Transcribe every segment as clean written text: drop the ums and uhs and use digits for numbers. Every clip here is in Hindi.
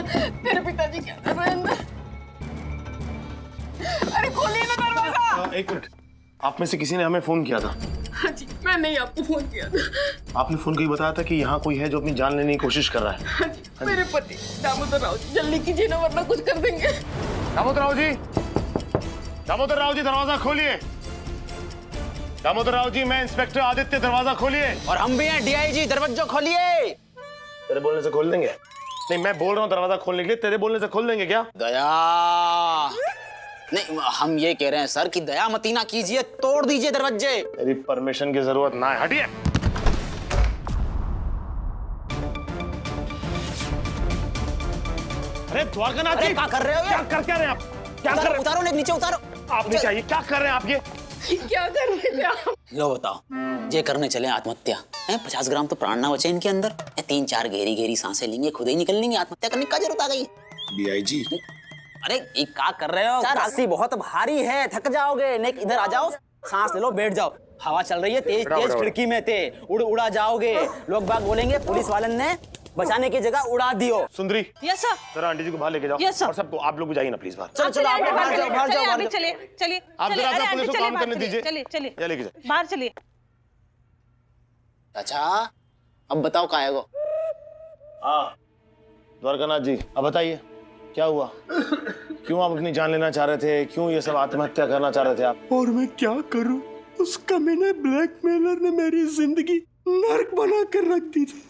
तेरे पिताजी क्या कर रहे हैं अंदर? अरे खोलिए ना दरवाजा। एक मिनट, आप में से किसी ने हमें फोन किया था? हाँ जी, मैंने ही आपको फोन किया था। आपने फोन करके बताया था कि यहाँ कोई है जो अपनी जान लेने की कोशिश कर रहा है। हाँ जी, मेरे पति दामोदर राव जी, जल्दी कीजिए ना वरना कुछ कर देंगे। दामोदर राव जी, दामोदर राव जी दरवाजा खोलिए। दामोदर राव जी, मैं इंस्पेक्टर आदित्य, दरवाजा खोलिए। और हम भी हैं डीआईजी, दरवाजा खोलिए। तेरे बोलने से खोल देंगे? नहीं, मैं बोल रहा हूँ दरवाजा खोलने के लिए, तेरे बोलने से खोल देंगे क्या? दया नहीं, हम ये कह रहे हैं सर कि दया मती ना कीजिए, तोड़ दीजिए दरवाजे। मेरी परमिशन की जरूरत ना है, हटिए। अरे द्वारकानाथ जी, क्या कर रहे हो? क्या रहे हैं आप? क्या कर रहे हैं? उतारो, नीचे उतारो। आप नहीं चाहिए, क्या कर रहे हैं आप? ये क्या कर रहे थे आप? लो बताओ, ये करने चले आत्महत्या है? 50 ग्राम तो प्राण ना बचे इनके अंदर। 3-4 गहरी गहरी सांसें लेंगे, खुद ही निकल लेंगे। आत्महत्या करने का जरूरत आ गई? डीआईजी, अरे ये क्या कर रहे हो? रस्सी बहुत भारी है, थक जाओगे। नेक इधर आ जाओ, सांस ले लो, बैठ जाओ। हवा चल रही है तेज तेज, खिड़की में थे, उड़ा जाओगे। लोग बाग बोलेंगे पुलिस वाले ने बचाने की जगह उड़ा दियो। सुंदरी, यस सर। जरा आंटी जी को बाहर लेके जाओ। Yes, sir. और सबको, आप लोग भी जाइए ना प्लीज बाहर। चलो चलो, आप बाहर जाओ, बाहर जाओ, बाहर जाओ। चलिए चलिए आप जरा अपना पुलिस को काम करने दीजिए। चलिए चलिए या लेके जाओ। बाहर चलिए। अच्छा अब बताओ क्या है वो? हाँ द्वारकानाथ जी, अब बताइए क्या हुआ? क्यों आप अपनी जान लेना चाह रहे थे? क्यों ये सब आत्महत्या करना चाह रहे थे आप? और मैं क्या करूं? उस कमीने ब्लैकमेलर ने मेरी जिंदगी नर्क बना कर रख दी थी।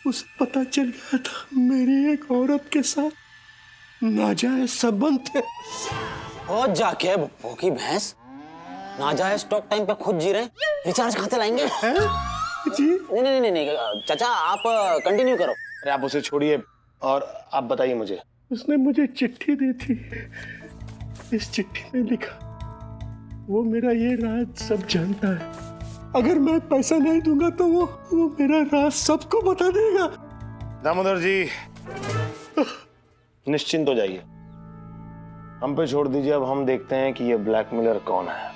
उसे पता चल गया था मेरी एक औरत के साथ नाजायज संबंध थे। और जाके भूखी भैंस नाजायज स्टॉक टाइम पे खुद जी रहे, रिचार्ज खाते लाएंगे? जी नहीं चाचा, आप कंटिन्यू करो। अरे आप उसे छोड़िए और आप बताइए मुझे। उसने मुझे चिट्ठी दी थी। इस चिट्ठी में लिखा, वो मेरा ये राज सब जानता है। अगर मैं पैसा नहीं दूंगा तो वो मेरा राज सबको बता देगा। दामोदर जी निश्चिंत हो जाइए, हम पे छोड़ दीजिए। अब हम देखते हैं कि ये ब्लैकमेलर कौन है।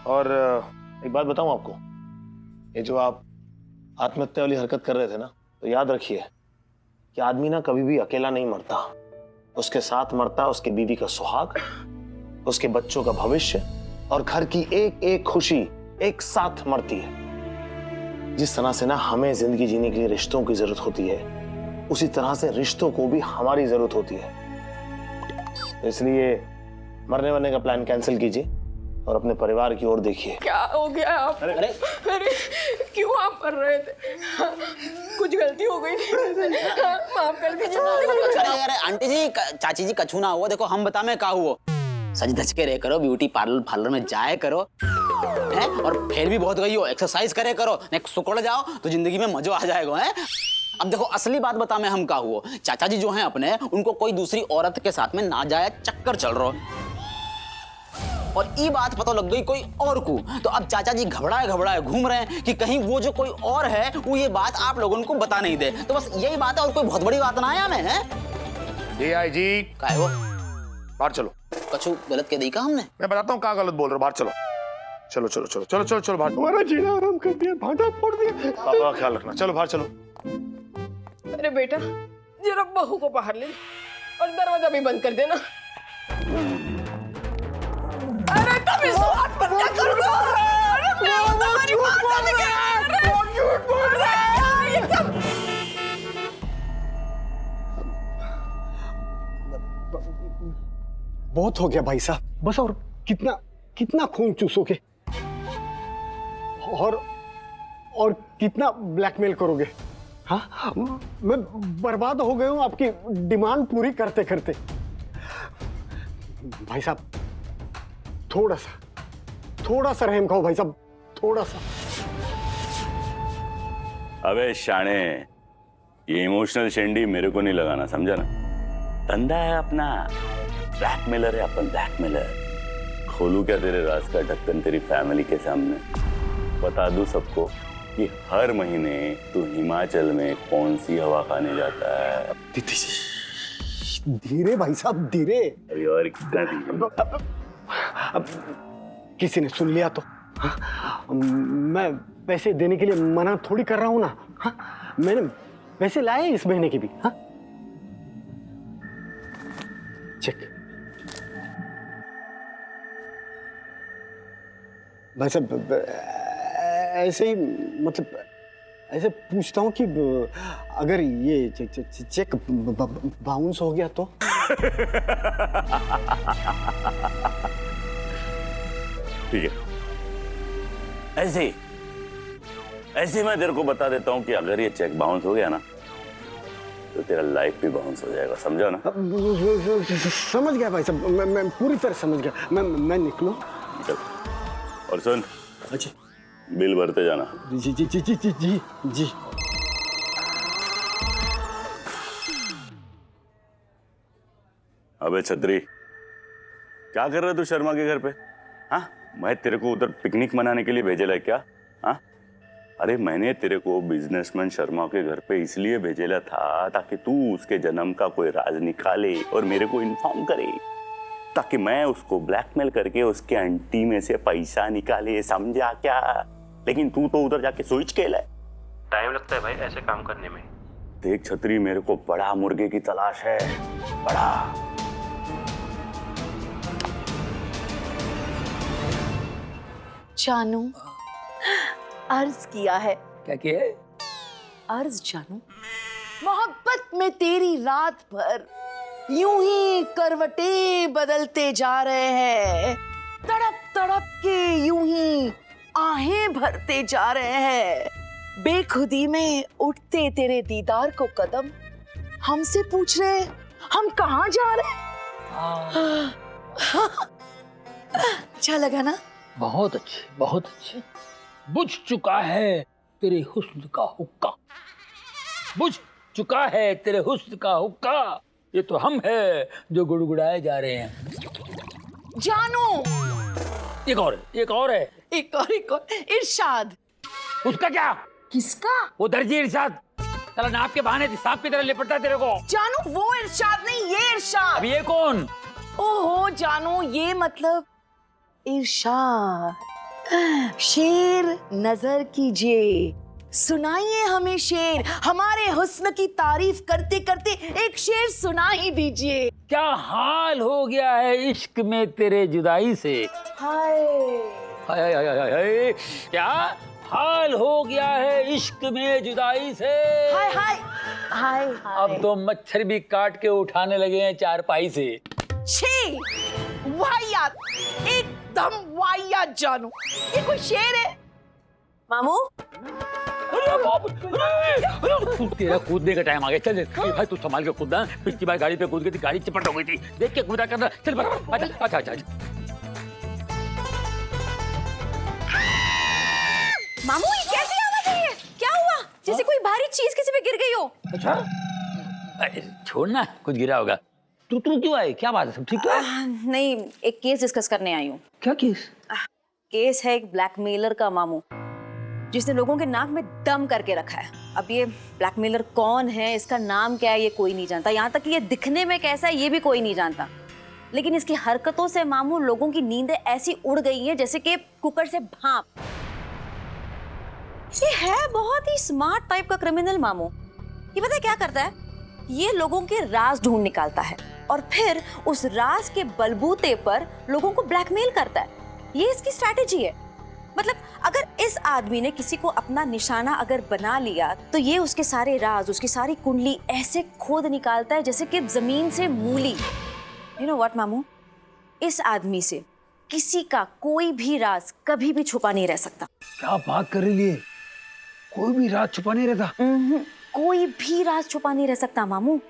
और एक बात बताऊं आपको, ये जो आप आत्महत्या वाली हरकत कर रहे थे ना, तो याद रखिए कि आदमी ना कभी भी अकेला नहीं मरता। उसके साथ मरता उसके बीवी का सुहाग, उसके बच्चों का भविष्य और घर की एक एक खुशी एक साथ मरती है। जिस तरह से ना हमें जिंदगी जीने के लिए रिश्तों की जरूरत होती है, उसी तरह से रिश्तों को भी हमारी जरूरत होती है। तो इसलिए मरने वरने का प्लान कैंसिल कीजिए और अपने परिवार की ओर देखिए। क्या हो गया आप? अरे क्यों आप कर रहे थे? कुछ गलती हो गई थी, माफ कर दीजिए। अरे आंटी जी, चाची जी, कछू ना हुआ। देखो हम बता में का हुआ, सज धज के रह करो, ब्यूटी पार्लर में जाए करो है? और फिर भी बहुत गई हो, एक्सरसाइज करे करो, सुकड़ जाओ तो जिंदगी में मजा आ जाएगा है? अब देखो असली बात बता में हम का हुआ, चाचा जी जो हैं अपने, उनको कोई दूसरी औरत के साथ में नाजायज चक्कर चल रहा और ये बात पता लग गई कोई और को। तो अब चाचा जी घबराए घूम रहे हैं कि कहीं वो जो कोई और है वो ये बात आप लोगों को बता नहीं दे। तो बस यही बात है, और कोई बहुत बड़ी बात ना है हमें है। डीआईजी, क्या है वो? बाहर चलो। कछु गलत कह दी का हमने? मैं बताता हूँ कहाँ गलत बोल रहे हो। बाहर चलो चलो चलो चलो चलो चलो चलो बाहर। हमारा जीना आराम कर दिया, भांडा फोड़ दिया। पापा का ख्याल रखना। चलो बाहर चलो। अरे बेटा, जरा बहू को बाहर ले और दरवाजा भी बंद कर देना। अरे तुम इस बात पर क्या कर रहे हो? अरे मैं तुम्हारी बात समझ गया। कौन झूठ बोल रहा है? ये सब बहुत हो गया भाई साहब, बस और कितना खून चूसोगे और कितना ब्लैकमेल करोगे? हाँ, मैं बर्बाद हो गया हूं आपकी डिमांड पूरी करते करते। भाई साहब थोड़ा सा रहम खाओ भाई साहब, थोड़ा सा। अबे शाणे, ये इमोशनल शेंडी मेरे को नहीं लगाना, समझा ना? धंधा है अपना, ब्लैकमेलर है अपन, ब्लैकमेलर। खोलूं क्या तेरे राज का ढक्कन तेरी फैमिली के सामने? बता दूं सबको कि हर महीने तू हिमाचल में कौन सी हवा खाने जाता है? धीरे भाई साहब, धीरे। अभी और कितना धीरे? अब किसी ने सुन लिया तो मैं पैसे देने के लिए मना थोड़ी कर रहा हूं ना। हाँ? मैंने पैसे लाए इस महीने के भी। हाँ? चेक। भाई साहब ऐसे ही मतलब ऐसे पूछता हूँ कि अगर ये चेक बाउंस हो गया तो? ठीक है, ऐसे मैं तेरे को बता देता हूँ कि अगर ये चेक बाउंस हो गया ना तो तेरा लाइफ भी बाउंस हो जाएगा, समझा ना? समझ गया भाई साहब, मैं पूरी तरह समझ गया। मैं निकलूं? चल। और सुन, अच्छा, बिल भरते जाना। जी जी जी जी जी जी जी। अबे छतरी, क्या कर रहा है तू शर्मा के घर पे? हाँ, मैं तेरे को उधर पिकनिक मनाने के लिए भेजेला है क्या? हाँ, अरे मैंने तेरे को बिजनेसमैन शर्मा के घर पे इसलिए भेजेला था ताकि तू उसके जन्म का कोई राज निकाले और मेरे को इन्फॉर्म करे, ताकि मैं उसको ब्लैकमेल करके उसके आंटी में से पैसा निकाले, समझा क्या? लेकिन तू तो उधर जाके स्विच खेला है। टाइम लगता है भाई ऐसे काम करने में। देख छतरी, मेरे को बड़ा मुर्गे की तलाश है, बड़ा। जानू, अर्ज किया है। क्या किया है? अर्ज जानू, मोहब्बत में तेरी रात भर यूं ही करवटें बदलते जा रहे हैं, तड़प तड़प के यूं ही आहें भरते जा रहे हैं, बेखुदी में उठते तेरे दीदार को कदम, हमसे पूछ रहे हम कहाँ जा रहे हैं। अच्छा लगा ना? बहुत अच्छे, बहुत अच्छे। बुझ चुका है तेरे हुस्न का हुक्का, बुझ चुका है तेरे हुस्न का हुक्का, ये तो हम है जो गुड़गुड़ाए जा रहे हैं। जानू, एक और है, एक और है। एक और इरशाद। उसका क्या? किसका? वो दर्जी इरशाद, साला नाप के बहाने सांप की तरह लिपटता है तेरे को। जानू, वो इरशाद नहीं, ये इरशाद। अब ये कौन? ओहो जानू, ये मतलब इरशाद। शेर नजर कीजिए, सुनाइए हमें शेर, हमारे हुस्न की तारीफ करते करते एक शेर सुना ही दीजिए। क्या हाल हो गया है इश्क में तेरे जुदाई से। हाय हाय हाय हाय हाय, क्या हाल हो गया है इश्क में जुदाई से। हाय हाय हाय। अब तो मच्छर भी काट के उठाने लगे हैं चारपाई से। छी, वाहियात, एकदम वाहियात जानू। ये कोई शेर है? मामू, अरे बाप रे, तेरा कूदने का टाइम आ गया। चल भाई, तू संभाल के कूदना। पिछली बार गाड़ी पे कूद गई थी, गाड़ी चिपट हो गई थी, देख के कूदा करना। चल बस, अच्छा अच्छा अच्छा। मामू, ये कैसी आवाज है? ये क्या हुआ? जैसे कोई भारी चीज किसी पे गिर गई हो। अच्छा, अरे छोड़ना, कुछ गिरा होगा। तू क्यों आई? क्या बात है? सब ठीक है? नहीं, एक केस डिस्कस करने आई हूँ। क्या केस? केस है एक ब्लैकमेलर का मामू, जिसने लोगों के नाक में दम करके रखा है। अब ये ब्लैकमेलर कौन है, इसका नाम क्या है, ये कोई नहीं जानता। यहाँ तक कि ये दिखने में कैसा है ये भी कोई नहीं जानता। लेकिन इसकी हरकतों से मामू लोगों की नींदें ऐसी उड़ गई हैं जैसे कि कुकर से भाप। ये है बहुत ही स्मार्ट टाइप का क्रिमिनल मामू। ये पता है क्या करता है? ये लोगों के राज ढूंढ निकालता है और फिर उस राज के बलबूते पर लोगों को ब्लैकमेल करता है। ये इसकी स्ट्रैटेजी है। मतलब अगर इस आदमी ने किसी को अपना निशाना अगर बना लिया तो ये उसके सारे राज, उसकी सारी कुंडली ऐसे खोद निकालता है जैसे कि जमीन से मूली। यू नो व्हाट मामू, इस आदमी से किसी का कोई भी राज कभी भी छुपा नहीं रह सकता। क्या बात कर रही है? कोई भी राज छुपा नहीं रहता? कोई भी राज छुपा नहीं रह सकता मामू।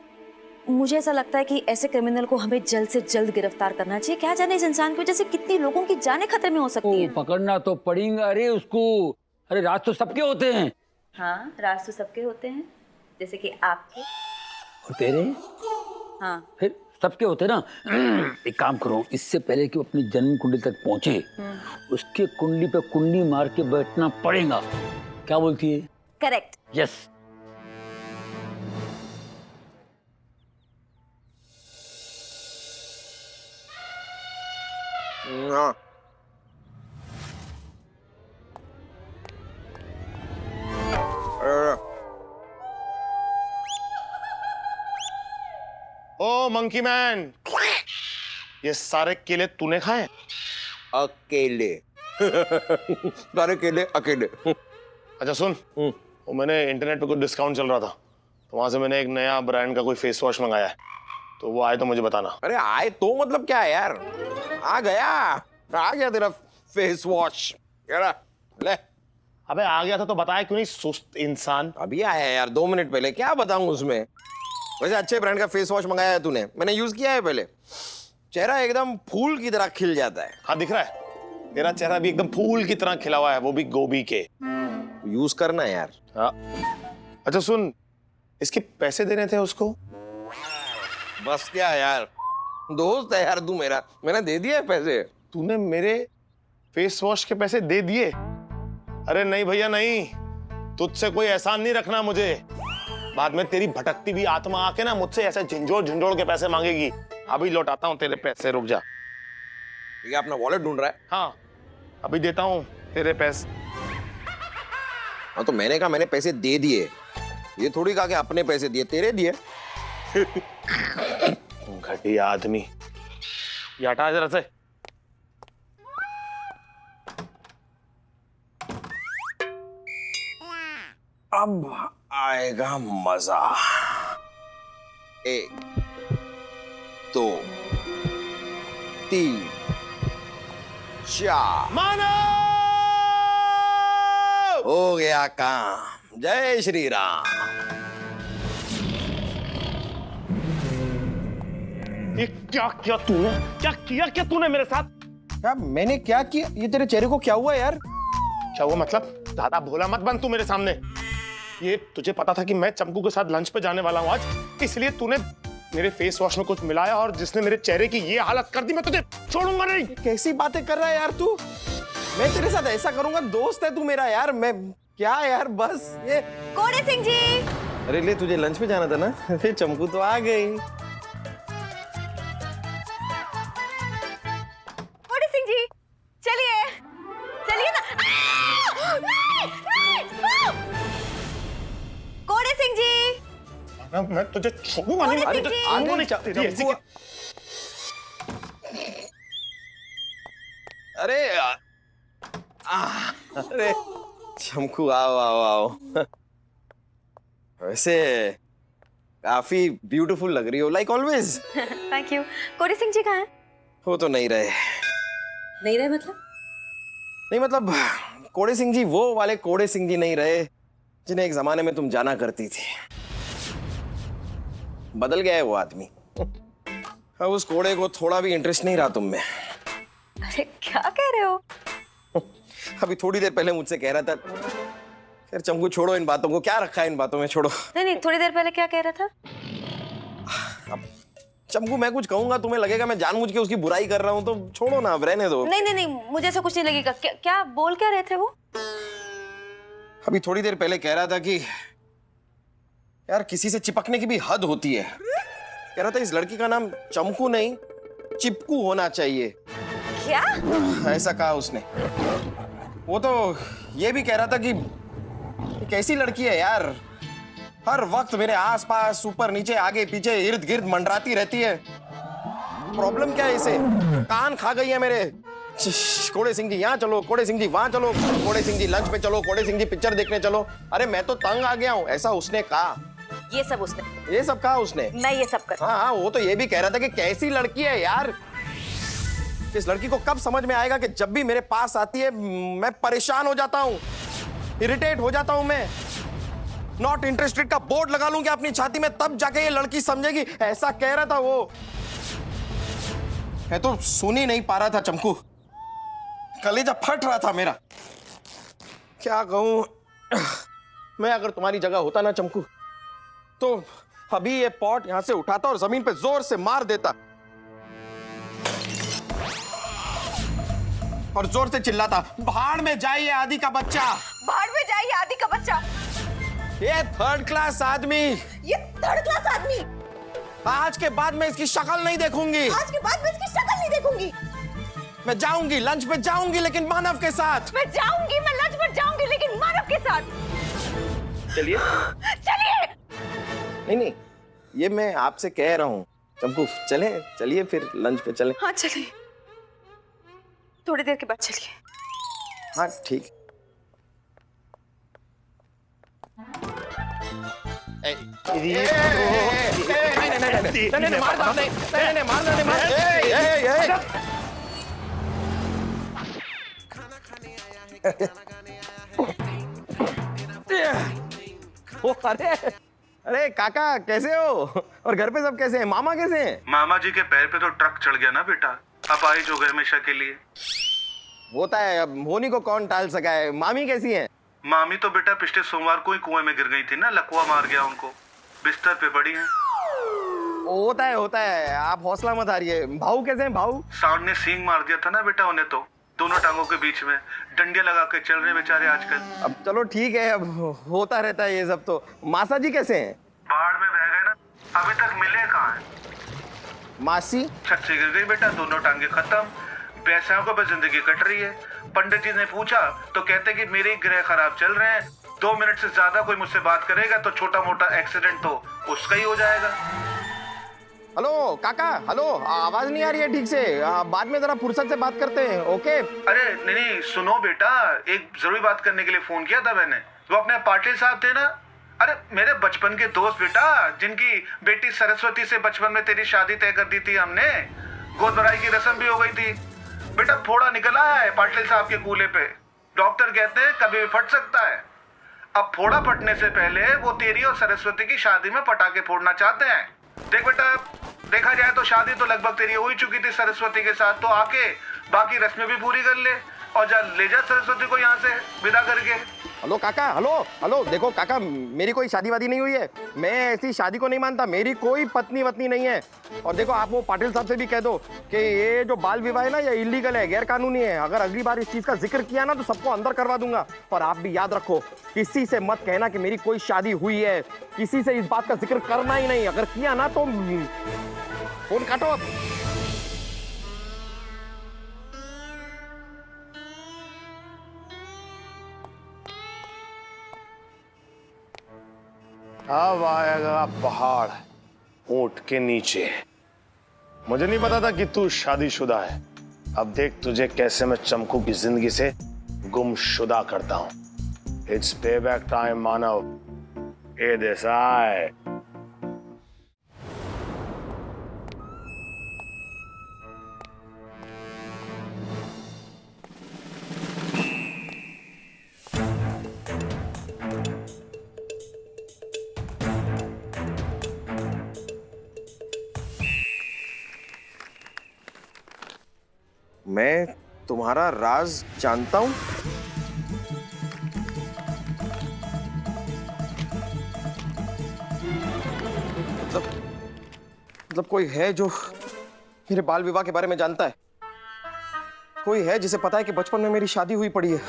मुझे ऐसा लगता है कि ऐसे क्रिमिनल को हमें जल्द से जल्द गिरफ्तार करना चाहिए। क्या जाने इस इंसान की वजह से कितनी लोगों की जानें खतरे में हो सकती हैं। पकड़ना तो पड़ेगा। अरे उसको, अरे राज तो सबके होते हैं। हाँ, राज तो सबके होते हैं, जैसे कि आपके और तेरे। हाँ, फिर सबके होते ना। एक काम करो, इससे पहले कि वो अपनी जन्म कुंडली तक पहुंचे, उसके कुंडली पे कुंडली मार के बैठना पड़ेगा। क्या बोलती है? करेक्ट। यस। ओ मंकी मैन, ये सारे केले तूने खाए? अकेले सारे केले अकेले। अच्छा सुन, वो मैंने इंटरनेट पे कुछ डिस्काउंट चल रहा था, तो वहां से मैंने एक नया ब्रांड का कोई फेस वॉश मंगाया है, तो वो आए तो मुझे बताना। अरे आए तो मतलब क्या है यार, आ गया तेरा फेस वॉश। ले अबे आ गया था तो बताया क्यों नहीं, सुस्त इंसान। अभी आया यार 2 मिनट पहले, क्या बताऊं उसमें। वैसे अच्छे ब्रांड का फेस वॉश मंगाया है तूने, मैंने यूज किया है पहले, चेहरा एकदम फूल की तरह खिल जाता है। हाँ दिख रहा है, तेरा चेहरा भी एकदम फूल की तरह खिला हुआ है, वो भी गोभी के। यूज करना है यार। हाँ अच्छा सुन, इसके पैसे देने थे उसको। बस क्या यार, दोस्त है यार तू मेरा, मैंने दे दिए पैसे। तूने मेरे फेस वॉश के पैसे दे दिए? अरे नहीं भैया नहीं, तुझसे कोई एहसान नहीं रखना मुझे, बाद में तेरी भटकती हुई आत्मा आके ना मुझसे ऐसे झिंझोड़ झिंझोड़ के पैसे मांगेगी। अभी लौटाता हूँ तेरे पैसे, रुक जा। ये अपना वॉलेट ढूंढ रहा है? हाँ अभी देता हूँ तेरे पैसे। हाँ तो मैंने कहा मैंने पैसे दे दिए, ये थोड़ी कहा कि अपने पैसे दिए, तेरे दिए। घटिया आदमी, ये हटा जरा से। अब आएगा मजा। 1 2 3 4 मानो हो गया काम। जय श्री राम। ये क्या किया तूने, क्या तूने मेरे साथ? क्या मैंने क्या किया? ये तेरे चेहरे को क्या हुआ यार? क्या हुआ मतलब? ज्यादा भोला मत बन तू मेरे सामने। ये तुझे पता था कि मैं चंपू के साथ लंच पे जाने वाला हूँ आज, इसलिए तूने मेरे फेस वॉश में कुछ मिलाया और जिसने मेरे चेहरे की ये हालत कर दी। मैं तुझे छोड़ूंगा नहीं। कैसी बातें कर रहा है यार तू? मैं तेरे साथ ऐसा करूंगा? दोस्त है तू मेरा यार। मैं क्या यार, बस ये। कोड़े सिंह जी, अरे ले, तुझे लंच पे जाना था ना? अरे चंपू तो आ गई। कोड़े सिंह जी, चलिए चलिए ना। नहीं, नहीं, कोड़े सिंह जी, मैं तुझे छोड़ूंगा नहीं। कोड़े सिंह जी। छोड़ूंगा नहीं चाहती थी ऐसी। अरे अरे चमकू, आओ आओ आओ। वैसे काफी ब्यूटीफुल लग रही हो, लाइक ऑलवेज। Thank you. कोड़े सिंह जी कहाँ हैं? वो तो नहीं रहे। नहीं रहे मतलब? नहीं मतलब कोड़े सिंह जी वो वाले कोड़े सिंह जी नहीं रहे जिन्हें एक जमाने में तुम जाना करती थी। बदल गया है वो आदमी। अब उस कोड़े को थोड़ा भी इंटरेस्ट नहीं रहा तुम में। अरे क्या कह रहे हो? अभी थोड़ी देर पहले मुझसे कह रहा था। खैर चमकू छोड़ो इन बातों को, क्या रखा है इन बातों में, छोड़ो। नहीं नहीं, थोड़ी देर पहले क्या कह रहा था? अब चमकू मैं कुछ कहूंगा तुम्हें लगेगा मैं जानबूझ के उसकी बुराई कर रहा हूं, तो छोड़ो ना, अब रहने दो। नहीं नहीं नहीं, मुझे ऐसा कुछ नहीं लगेगा। क्या बोल क्या रहे थे वो? अभी थोड़ी देर पहले कह रहा था कि यार किसी से चिपकने की भी हद होती है। कह रहा था इस लड़की का नाम चमकू नहीं चिपकू होना चाहिए। क्या? ऐसा कहा उसने। वो तो ये भी कह रहा था कि कैसी लड़की है यार, हर वक्त मेरे आसपास ऊपर नीचे आगे पीछे इर्द गिर्द मंडराती रहती है। प्रॉब्लम क्या है इसे? कान खा गई है मेरे। कोड़े सिंह जी यहाँ चलो, कोड़े सिंह जी वहां चलो, कोड़े सिंह जी लंच पे चलो, कोड़े सिंह जी पिक्चर देखने चलो। अरे मैं तो तंग आ गया हूँ, ऐसा उसने कहा। ये सब उसने? ये सब कहा उसने? मैं ये सब कर। हाँ हाँ, वो तो ये भी कह रहा था कि कैसी लड़की है यार। इस लड़की को कब समझ में आएगा कि जब भी मेरे पास आती है मैं परेशान हो जाता हूँ, इरिटेट हो जाता हूँ। मैं नॉट इंटरेस्टेड का बोर्ड लगा लूंगी अपनी छाती में, तब जाके ये लड़की समझेगी, ऐसा कह रहा था वो। मैं तो सुन ही नहीं पा रहा था चमकू, कलेजा फट रहा था मेरा। क्या कहूं, मैं अगर तुम्हारी जगह होता ना चमकू, तो अभी ये पॉट यहां से उठाता और जमीन पे जोर से मार देता और जोर से चिल्लाता, भाड़ में जाइए आदि का बच्चा, भाड़ में जाइए आदि का बच्चा। ये 3rd क्लास आदमी, ये 3rd क्लास आदमी। आज के बाद मैं इसकी शक्ल नहीं देखूंगी। आज के बाद मैं इसकी शक्ल नहीं देखूंगी। मैं जाऊंगी लंच पे जाऊंगी, लेकिन मानव के साथ। मैं जाऊंगी, मैं लंच पर जाऊंगी, लेकिन मानव के साथ। चलिए चलिए। नहीं नहीं, ये मैं आपसे कह रहा हूं, चंपू चलिए फिर लंच पे चलें। हाँ चलिए, थोड़ी देर के बाद चलिए। हाँ ठीक। अरे अरे काका कैसे हो? और घर पे सब कैसे हैं? मामा कैसे हैं? मामा जी के पैर पे तो ट्रक चढ़ गया ना बेटा, अब आई जो हमेशा के लिए। होता है, अब होनी को कौन टाल सका है। मामी कैसी हैं? मामी तो बेटा पिछले सोमवार को ही कुएं में गिर गई थी ना, लकवा मार गया उनको, बिस्तर पे पड़ी हैं। होता है, आप हौसला मत हारिए। भाऊ कैसे हैं? भाऊ सांड ने सींग मार दिया था ना बेटा उन्हें, तो दोनों टांगों के बीच में डंडियां लगा के चल रहे बेचारे आजकल। अब चलो ठीक है, अब होता रहता है ये सब तो। मासा जी कैसे हैं? बाढ़ में बह गए ना, अभी तक मिले कहाँ हैं? मासी छत से गिर गई बेटा, दोनों टांगे खत्म, पैसों को बस जिंदगी कट रही है। पंडित जी ने पूछा तो कहते कि मेरे ग्रह खराब चल रहे हैं, 2 मिनट से ज्यादा कोई मुझसे बात करेगा तो छोटा मोटा एक्सीडेंट तो उसका ही हो जाएगा। हेलो काका, हेलो, आवाज नहीं आ रही है ठीक से। बाद में जरा फुर्सत से बात करते हैं, ओके? अरे नहीं सुनो बेटा, एक जरूरी बात करने के लिए फोन किया था मैंने। वो अपने पाटिल साहब थे ना, अरे मेरे बचपन के दोस्त बेटा, जिनकी बेटी सरस्वती से बचपन में तेरी शादी तय कर दी थी हमने, गोद भराई की रस्म भी हो गई थी। बेटा फोड़ा निकला है पाटिल साहब के कूल्हे पे, डॉक्टर कहते हैं कभी भी फट सकता है। अब फोड़ा फटने से पहले वो तेरी और सरस्वती की शादी में पटाखे फोड़ना चाहते हैं। देख बेटा, देखा जाए तो शादी तो लगभग तेरी हो ही चुकी थी सरस्वती के साथ, तो आके बाकी रस्में भी पूरी कर ले और जा ले जा सरस्वती को यहाँ से विदा करके। हेलो काका, हेलो, देखो काका, मेरी कोई शादी वादी नहीं हुई है। मैं ऐसी शादी को नहीं मानता, मेरी कोई पत्नी वत्नी नहीं है। और देखो आप वो पाटिल साहब से भी कह दो कि ये जो बाल विवाह है ना, ये इलीगल है, गैर कानूनी है। अगर अगली बार इस चीज का जिक्र किया ना तो सबको अंदर करवा दूंगा। और आप भी याद रखो, किसी से मत कहना कि मेरी कोई शादी हुई है, किसी से इस बात का जिक्र करना ही नहीं। अगर किया ना तो फोन काटो अब। अब आएगा पहाड़ ऊंट के नीचे। मुझे नहीं पता था कि तू शादीशुदा है। अब देख तुझे कैसे मैं चमकू की जिंदगी से गुमशुदा करता हूं। इट्स पे बैक टाइम मानव। ए देसाई, मैं तुम्हारा राज जानता हूं। मतलब कोई है जो मेरे बाल विवाह के बारे में जानता है। कोई है जिसे पता है कि बचपन में मेरी शादी हुई पड़ी है।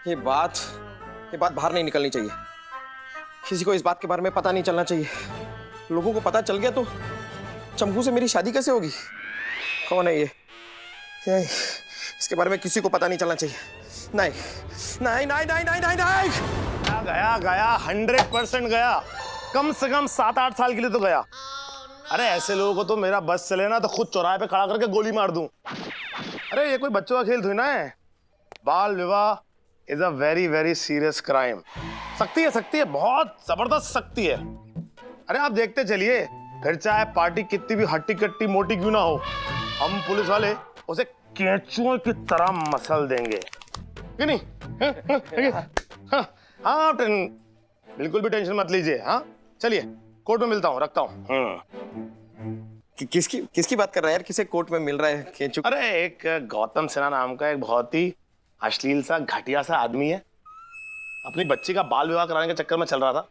ये बात बाहर नहीं निकलनी चाहिए। किसी को इस बात के बारे में पता नहीं चलना चाहिए। लोगों को पता चल गया तो चंपू से मेरी शादी कैसे होगी? कौन है ये? इसके बारे में किसी को पता नहीं चलना चाहिए। नहीं नहीं नहीं नहीं नहीं नहीं नहीं। गया 100% गया। कम से कम 7-8 साल के लिए तो गया। अरे ऐसे लोगों को तो मेरा बस चले ना तो खुद चौराहे पे खड़ा करके गोली मार दूं। अरे ये कोई बच्चों का खेल थोड़ी ना है। बाल विवाह is a very very serious crime. सख्ती है, बहुत जबरदस्त सख्ती है। अरे आप देखते चलिए, फिर चाहे पार्टी कितनी भी हट्टी कट्टी मोटी क्यों ना हो, हम पुलिस वाले उसे केंचुओं की तरह मसल देंगे कि नहीं? हाँ, बिल्कुल भी टेंशन मत लीजिए। हाँ चलिए, कोर्ट में मिलता हूँ, रखता हूँ। किसकी बात कर रहा है यार? किसे कोर्ट में मिल रहा है केंचु? अरे एक गौतम सिन्हा नाम का एक बहुत ही अश्लील सा घटिया सा आदमी है। अपनी बच्ची का बाल विवाह कराने के चक्कर में चल रहा था।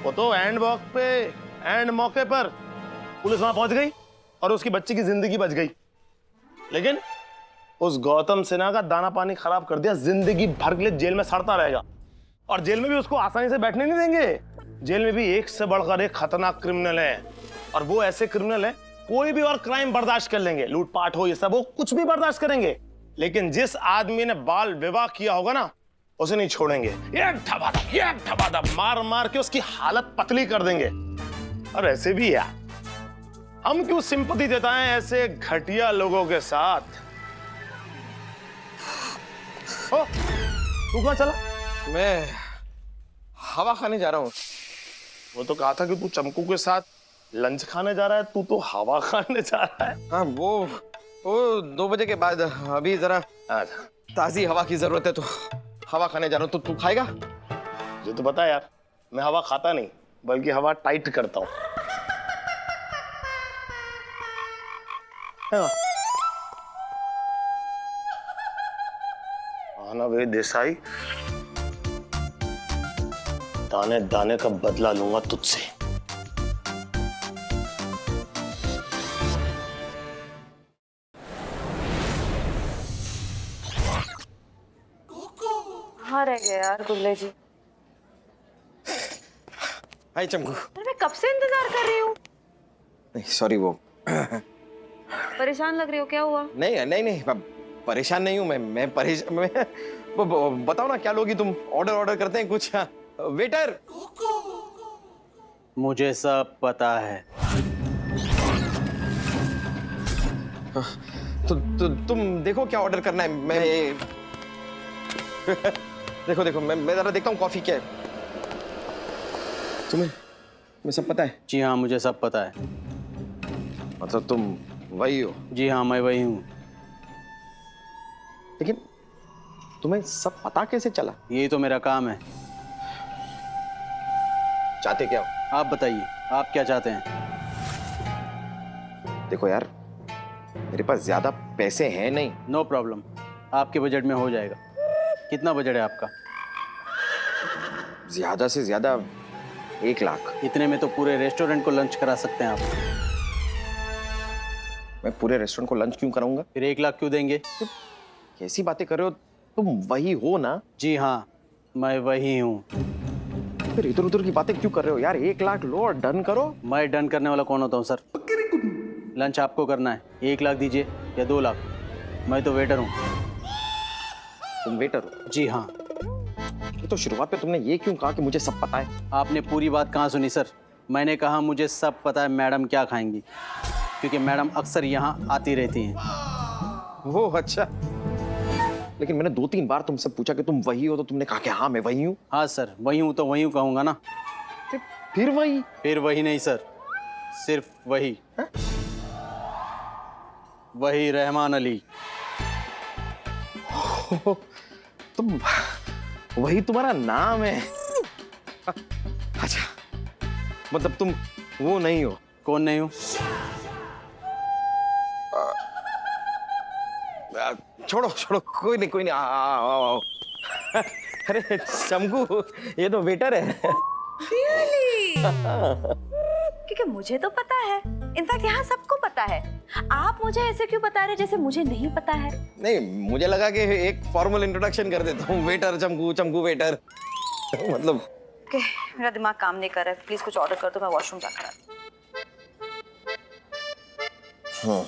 वो तो एंड मौके पर पुलिस वहां पहुंच गई और उसकी बच्ची की जिंदगी बच गई। लेकिन उस गौतम सिन्हा का दाना पानी खराब कर दिया। जिंदगी भर के लिए जेल में सड़ता रहेगा। और जेल में भी उसको आसानी से बैठने नहीं देंगे। जेल में भी एक से बढ़कर एक खतरनाक क्रिमिनल है। और वो ऐसे क्रिमिनल है, कोई भी और क्राइम बर्दाश्त कर लेंगे। लूटपाट हो, ये सब हो, कुछ भी बर्दाश्त करेंगे। लेकिन जिस आदमी ने बाल विवाह किया होगा ना, उसे नहीं छोड़ेंगे। एक धबाधब मार मार के उसकी हालत पतली कर देंगे। और ऐसे भी यार, हम क्यों सिंपैथी देता है ऐसे घटिया लोगों के साथ? ओ, तू कहां चला? मैं हवा खाने जा रहा हूँ। वो तो कहा था कि तू चमकू के साथ लंच खाने जा रहा है, तू तो हवा खाने जा रहा है। हाँ, वो 2 बजे के बाद, अभी जरा अच्छा, ताजी हवा की जरूरत है तो हवा खाने जा रहा हूँ। तो तू खाएगा? मुझे तो पता है यार, मैं हवा खाता नहीं बल्कि हवा टाइट करता हूँ। मानव देसाई, दाने दाने का बदला लूंगा तुझसे। हाँ रह गए यार गुल्ले जी। हाय चमकू। अरे मैं कब से इंतजार कर रही हूँ। नहीं सॉरी, वो परेशान लग रही हो, क्या हुआ? नहीं नहीं नहीं, मैं परेशान नहीं हूँ। मैं परेशान, बताओ ना क्या लोगी तुम? ऑर्डर करते हैं कुछ? वेटर। मुझे सब पता है। तुम देखो क्या ऑर्डर करना है। मैं देखो मैं जरा देखता हूँ कॉफी क्या है। तुम्हें सब पता है? जी हाँ, मुझे सब पता है। मतलब तुम वही हो? जी हाँ, मैं वही हूँ। लेकिन तुम्हें सब पता कैसे चला? यही तो मेरा काम है। चाहते क्या हो? आप बताइए, आप क्या चाहते हैं? देखो यार, मेरे पास ज्यादा पैसे हैं नहीं। नो प्रॉब्लम, आपके बजट में हो जाएगा। कितना बजट है आपका? ज्यादा से ज्यादा 1 लाख। इतने में तो पूरे रेस्टोरेंट को लंच करा सकते हैं आप। मैं पूरे रेस्टोरेंट को लंच क्यों कराऊंगा? फिर 1 लाख क्यों देंगे? कैसी बातें कर रहे हो? तुम वही हो ना? जी हाँ, मैं वही हूँ। फिर इधर उधर की बातें क्यों कर रहे हो यार? 1 लाख लो और डन करो। मैं डन करने वाला कौन होता हूँ सर? लंच आपको करना है, 1 लाख दीजिए या 2 लाख। मैं तो वेटर हूँ। तुम वेटर हो? जी हाँ। तो शुरुआत में तुमने ये क्यों कहा कि मुझे सब पता है? आपने पूरी बात कहाँ सुनी सर? मैंने कहा मुझे सब पता है मैडम क्या खाएंगी, क्योंकि मैडम अक्सर यहाँ आती रहती हैं। वो अच्छा। लेकिन मैंने 2-3 बार तुमसे पूछा कि तुम वही हो, तो तुमने कहा कि हाँ मैं वही हूँ। हाँ सर, वही हूँ तो वही हूँ कहूँगा ना। फिर वही? फिर वही नहीं सर, सिर्फ वही। हा? वही रहमान अली। तुम वही तुम्हारा नाम है? अच्छा, मतलब तुम वो नहीं हो? कौन नहीं हूँ? छोड़ो, कोई नहीं। आओ। अरे चमकू, ये तो वेटर है। क्योंकि मुझे तो पता है, इनफैक्ट यहाँ सबको पता है। आप मुझे ऐसे क्यों बता रहे जैसे मुझे नहीं पता है? नहीं, मुझे लगा कि एक फॉर्मल इंट्रोडक्शन कर देता हूँ। Waiter Chamku waiter. मतलब okay, मेरा दिमाग काम नहीं कर रहा है। प्लीज कुछ ऑर्डर कर दो, मैं वॉशरूम जाकर आती हूँ। हाँ।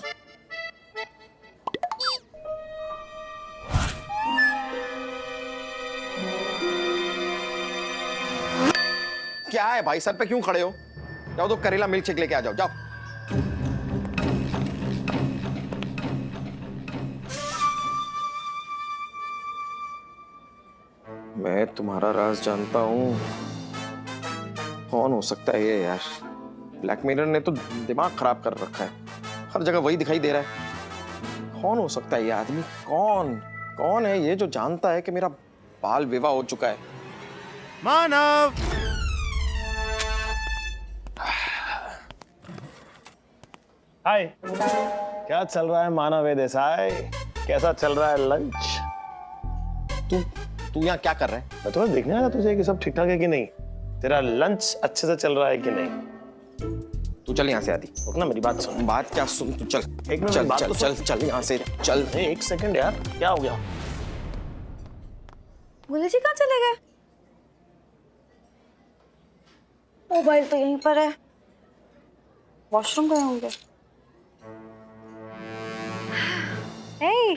क्या है भाई, सर पे क्यों खड़े हो? जाओ तो करेला मिल्क शेक लेके आ जाओ। मैं तुम्हारा राज जानता हूं। कौन हो सकता है ये यार? ब्लैक मिरर ने तो दिमाग खराब कर रखा है, हर जगह वही दिखाई दे रहा है। कौन हो सकता है ये आदमी? कौन है ये जो जानता है कि मेरा बाल विवाह हो चुका है? मानव, हाय, क्या चल रहा है मानव देसाई? कैसा चल रहा है लंच? तू यहाँ क्या कर रहा है? मैं तुम्हें देखने आया था तुझे कि सब ठीक ठाक है कि नहीं, तेरा लंच अच्छे से चल रहा है कि नहीं। तू चल यहाँ से आदि। रुकना, मेरी बात सुन। बात क्या सुन? तू चल, एक मिनट, चल बात चल तो चल सुन। चल यहाँ से चल। एक सेकंड यार, क्या हो गया? गुल्ले जी कहाँ चले गए? मोबाइल तो यहीं पर है। वॉशरूम गए होंगे। हे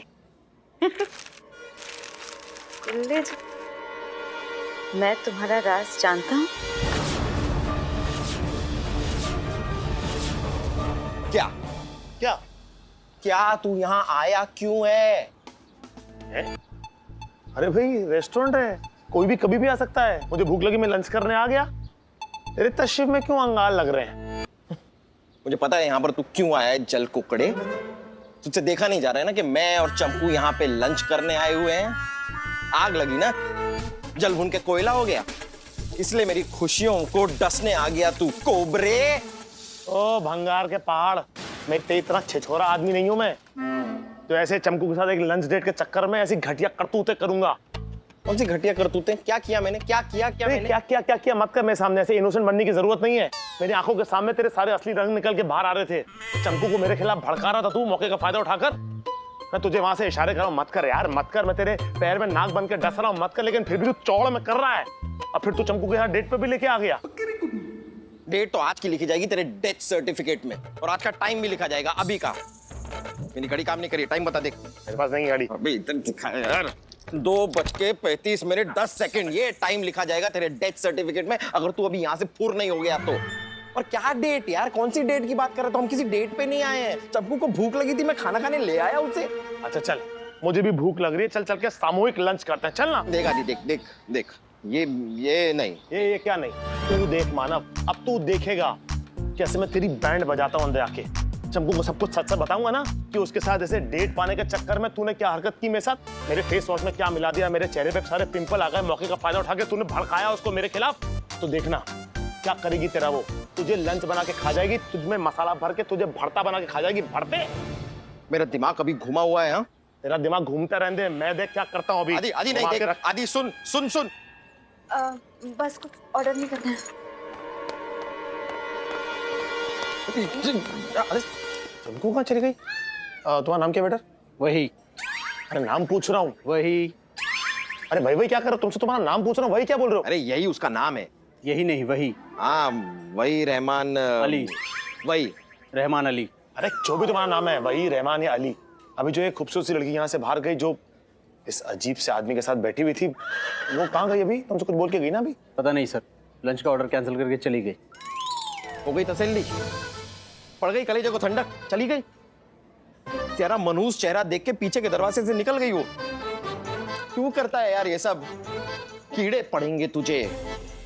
गुल्ले जी, मैं तुम्हारा राज जानता हूँ। क्या क्या क्या तू यहाँ आया क्यों है? अरे भाई रेस्टोरेंट है, कोई भी कभी भी आ सकता है। मुझे भूख लगी, मैं लंच करने आ गया। तेरे तशरीफ में क्यों अंगार लग रहे हैं? मुझे पता है यहाँ पर तू क्यों आया है जल कुकड़े। तुझसे देखा नहीं जा रहा है ना कि मैं और चंपू यहाँ पे लंच करने आए हुए हैं। आग लगी ना, जल भून के कोयला हो गया, इसलिए मेरी खुशियों को डसने आ गया तू कोबरे। ओ भंगार के पहाड़, मैं तेरी तरह छिछोरा आदमी नहीं हूं मैं, तो ऐसे चंपू के साथ एक लंच डेट के चक्कर में ऐसी घटिया करतूतें करूंगा। कौन सी घटिया करतूतें? क्या किया मैंने? क्या किया मैंने? क्या किया मत कर मेरे सामने, ऐसे इनोसेंट बनने की जरूरत नहीं है। मेरी आंखों के सामने तेरे सारे असली रंग निकल के बाहर आ रहे थे। चंपू को मेरे खिलाफ भड़का रहा था तू मौके का फायदा उठाकर। मैं तुझे वहां से इशारे कर रहा हूं, मत कर यार मत कर। मैं तेरे पैर में नाक बन के डस रहा हूं, मत कर, लेकिन फिर भी तू चौड़ में कर रहा है। और फिर तू चंपू के साथ डेट पे भी लेके आ गया। डेट तो आज की लिखी जाएगी तेरे डेथ सर्टिफिकेट में, और आज का टाइम भी लिखा जाएगा अभी का। मेरी घड़ी काम नहीं करी, टाइम बता देख। मेरे पास नहीं गाड़ी। अभी इधर दिखाया यार, 2:35 ये टाइम लिखा जाएगा तेरे डेथ सर्टिफिकेट में, अगर तू अभी यहाँ से फुर नहीं हो गया तो। और क्या डेट यार, कौन सी डेट की बात कर रहे हो? हम किसी डेट पे नहीं आए हैं। चंपू को भूख लगी थी, मैं खाना खाने ले आया उसे। अच्छा चल, मुझे भी भूख लग रही है, चल चल के सामूहिक लंच करते हैं, चल ना। देख आदि, देख देख देख, ये नहीं, ये क्या नहीं, तू देख मानव, अब तू देखेगा कैसे मैं तेरी बैंड बजाता हूँ अंदर आके। चंपू को सब कुछ सच सच बताऊंगा ना कि उसके साथ ऐसे डेट पाने के चक्कर में तूने क्या हरकत की मेरे साथ, मेरे फेस वॉश में क्या मिला दिया, मेरे चेहरे पे सारे पिंपल आ गए, मौके का फायदा उठा के तूने भड़काया उसको मेरे खिलाफ। तो देखना क्या करेगी तेरा वो, तुझे लंच बना के खा जाएगी, तुझमें मसाला भर के तुझे भरता बना के खा जाएगी। भरते मेरा दिमाग अभी घुमा हुआ है। हाँ, तेरा दिमाग घूमता रहने दे, मैं देख क्या करता हूँ अभी। आदि आदि नहीं देख, आदि सुन सुन सुन। बस कुछ ऑर्डर नहीं करना है। चंपू कहाँ चली गई? तुम्हारा नाम क्या बेटा? वही अरे नाम पूछ रहा हूँ। वही अरे भाई भाई क्या कर रहे हो? तुमसे तुम्हारा नाम पूछ रहा हूँ, वही क्या बोल रहे हो? अरे यही उसका नाम है। यही नहीं वही हाँ वही रहमान अली, वही रहमान अली। अरे जो भी तुम्हारा नाम है, वही रहमान या अली। अभी जो एक खूबसूरत सी लड़की यहाँ से बाहर गई, जो इस अजीब से आदमी के साथ बैठी हुई थी, वो कहाँ गई अभी? तुमसे कुछ बोल के गई ना अभी? पता नहीं सर, लंच का ऑर्डर कैंसिल करके चली गई। हो गई तसल्ली, पड़ गई कलेजे को ठंडक, चली गई। तेरा मनहूस चेहरा देख के पीछे के दरवाजे से निकल गई वो। क्यों करता है यार ये सब? कीड़े पड़ेंगे तुझे,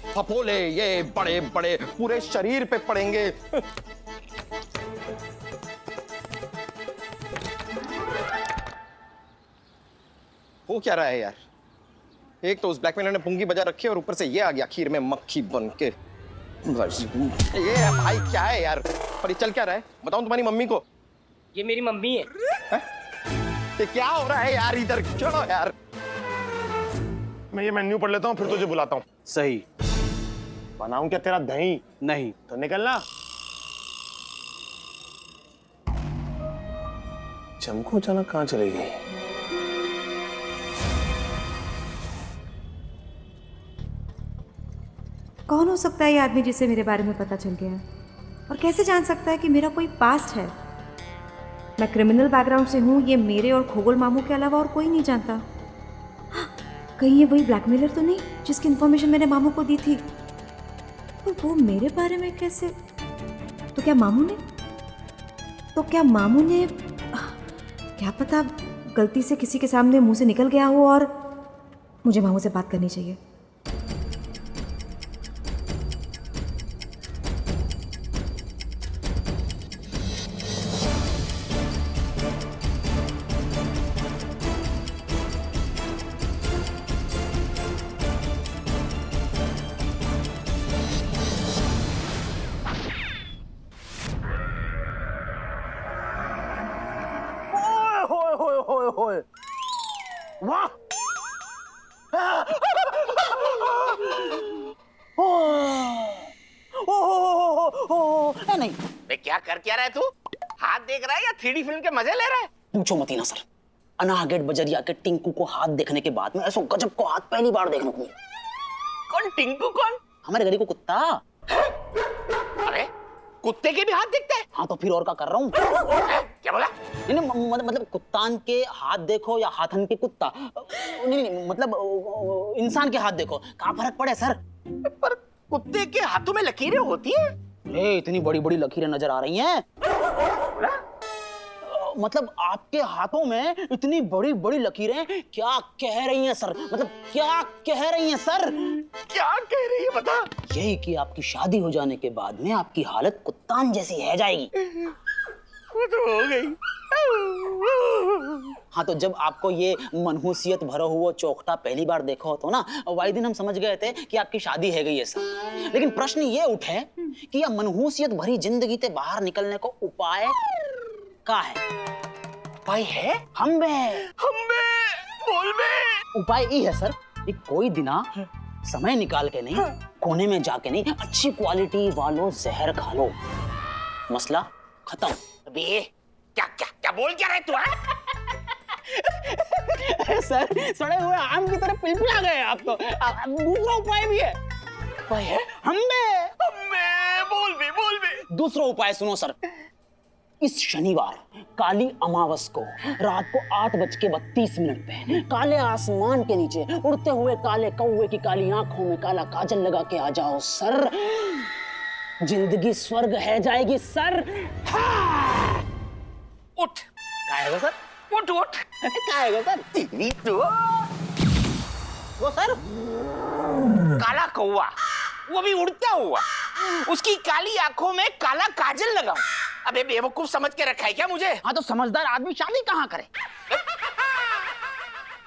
फफोले ये बड़े बड़े पूरे शरीर पे पड़ेंगे। हो क्या रहा है यार? एक तो उस ब्लैकमेलर ने पुंगी बजा रखी है और ऊपर से ये आ गया खीर में मक्खी बन के। ये भाई क्या है यार? पर ये चल क्या रहा है? बताऊं तुम्हारी मम्मी को? ये मेरी मम्मी है। ये क्या हो रहा है यार? इधर चलो यार। मैं ये मेन्यू पढ़ लेता हूँ, फिर तुझे बुलाता हूँ। सही। बनाऊं क्या तेरा दही? नहीं। तो निकलना। चंपू अचानक कहाँ चली गई? कौन हो सकता है ये आदमी जिसे मेरे बारे में पता चल गया है? और कैसे जान सकता है कि मेरा कोई पास्ट है? मैं क्रिमिनल बैकग्राउंड से हूँ, ये मेरे और खोगल मामू के अलावा और कोई नहीं जानता। हाँ, कहीं ये वही ब्लैकमेलर तो नहीं जिसकी इन्फॉर्मेशन मैंने मामू को दी थी? तो वो मेरे बारे में कैसे? तो क्या मामू ने क्या पता गलती से किसी के सामने मुंह से निकल गया हो और मुझे मामू से बात करनी चाहिए। वाह! नहीं, क्या रहा है तू? हाथ देख रहा है या 3D फिल्म के मजे ले रहा है? पूछो मत ही ना सर। अनाहगेट बजरिया के टिंकू को हाथ देखने के बाद में ऐसा गजब को हाथ पहली बार देखने को मिला। कौन टिंकू? कौन? हमारे गली को कुत्ता। अरे कुत्ते के भी हाथ दिखते हैं? हाँ तो फिर और क्या कर रहा हूँ? क्या बोला? नहीं मतलब कुत्तान के हाथ देखो या हाथन के कुत्ता, नहीं मतलब इंसान के हाथ देखो, क्या फर्क पड़े सर? पर कुत्ते के हाथों में लकीरें होती हैं? अरे इतनी बड़ी बड़ी लकीरें नजर आ रही हैं। मतलब आपके हाथों में इतनी बड़ी बड़ी लकीरें क्या कह रही हैं सर? मतलब क्या कह रही हैं सर? क्या कह रही है बता? यही कि आपकी शादी हो जाने के बाद में आपकी हालत कुत्तान जैसी है जाएगी। वो तो हो गई। हाँ, तो जब आपको ये मनहूसियत भरा हुआ चौखटा पहली बार देखा हो तो ना, वही दिन हम समझ गए थे कि आपकी शादी है गई है सर। लेकिन प्रश्न ये उठे कि यह मनहूसियत भरी जिंदगी से बाहर निकलने को उपाय क्या है? उपाय है हम बोल बे। उपाय ये है सर कि कोई दिना समय निकाल के नहीं, कोने में जाके नहीं, अच्छी क्वालिटी वालों जहर खा लो, मसला खत्म। अबे क्या क्या क्या बोल क्या रहे तू? सर सड़े हुए आम की तरह पिलपिला गए आप तो। दूसरा उपाय भी है। उपाय है बोल बे। दूसरा उपाय सुनो सर। इस शनिवार काली अमावस को रात को 8:32 पे काले आसमान के नीचे उड़ते हुए काले कौवे की काली आंखों में काला काजल लगा के आ जाओ सर। जिंदगी स्वर्ग है जाएगी सर। हाँ! उठ। काहेगा सर? उठ। काहेगा सर? तेरी तो वो सर काला कौवा, वो भी उड़ता हुआ, उसकी काली आंखों में काला काजल लगाऊं। अबे बेवकूफ समझ के रखा है क्या मुझे? हाँ, तो समझदार आदमी शादी कहाँ करे?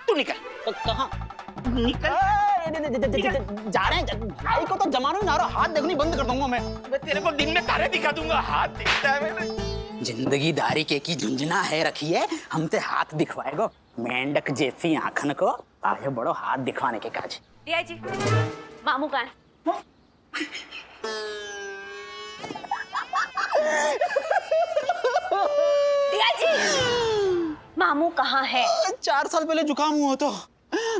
तू निकल। तो कहाँ निकल। जा रहे हैं भाई को तो जमानो ना रहा, हाथ देखनी बंद कर दूंगा मैं तेरे को दिन में तारे दिखा दूंगा। हाथ दिखता है मेरे। जिंदगी दारी के की झुंझुना है रखिए, हमसे हाथ दिखवाएगो मेंढक जैसी आंखन को आगे बड़ो हाथ दिखवाने के काज। दिया जी, मामू कहाँ है? दिया जी, मामू कहाँ है? 4 साल पहले जुकाम हुआ तो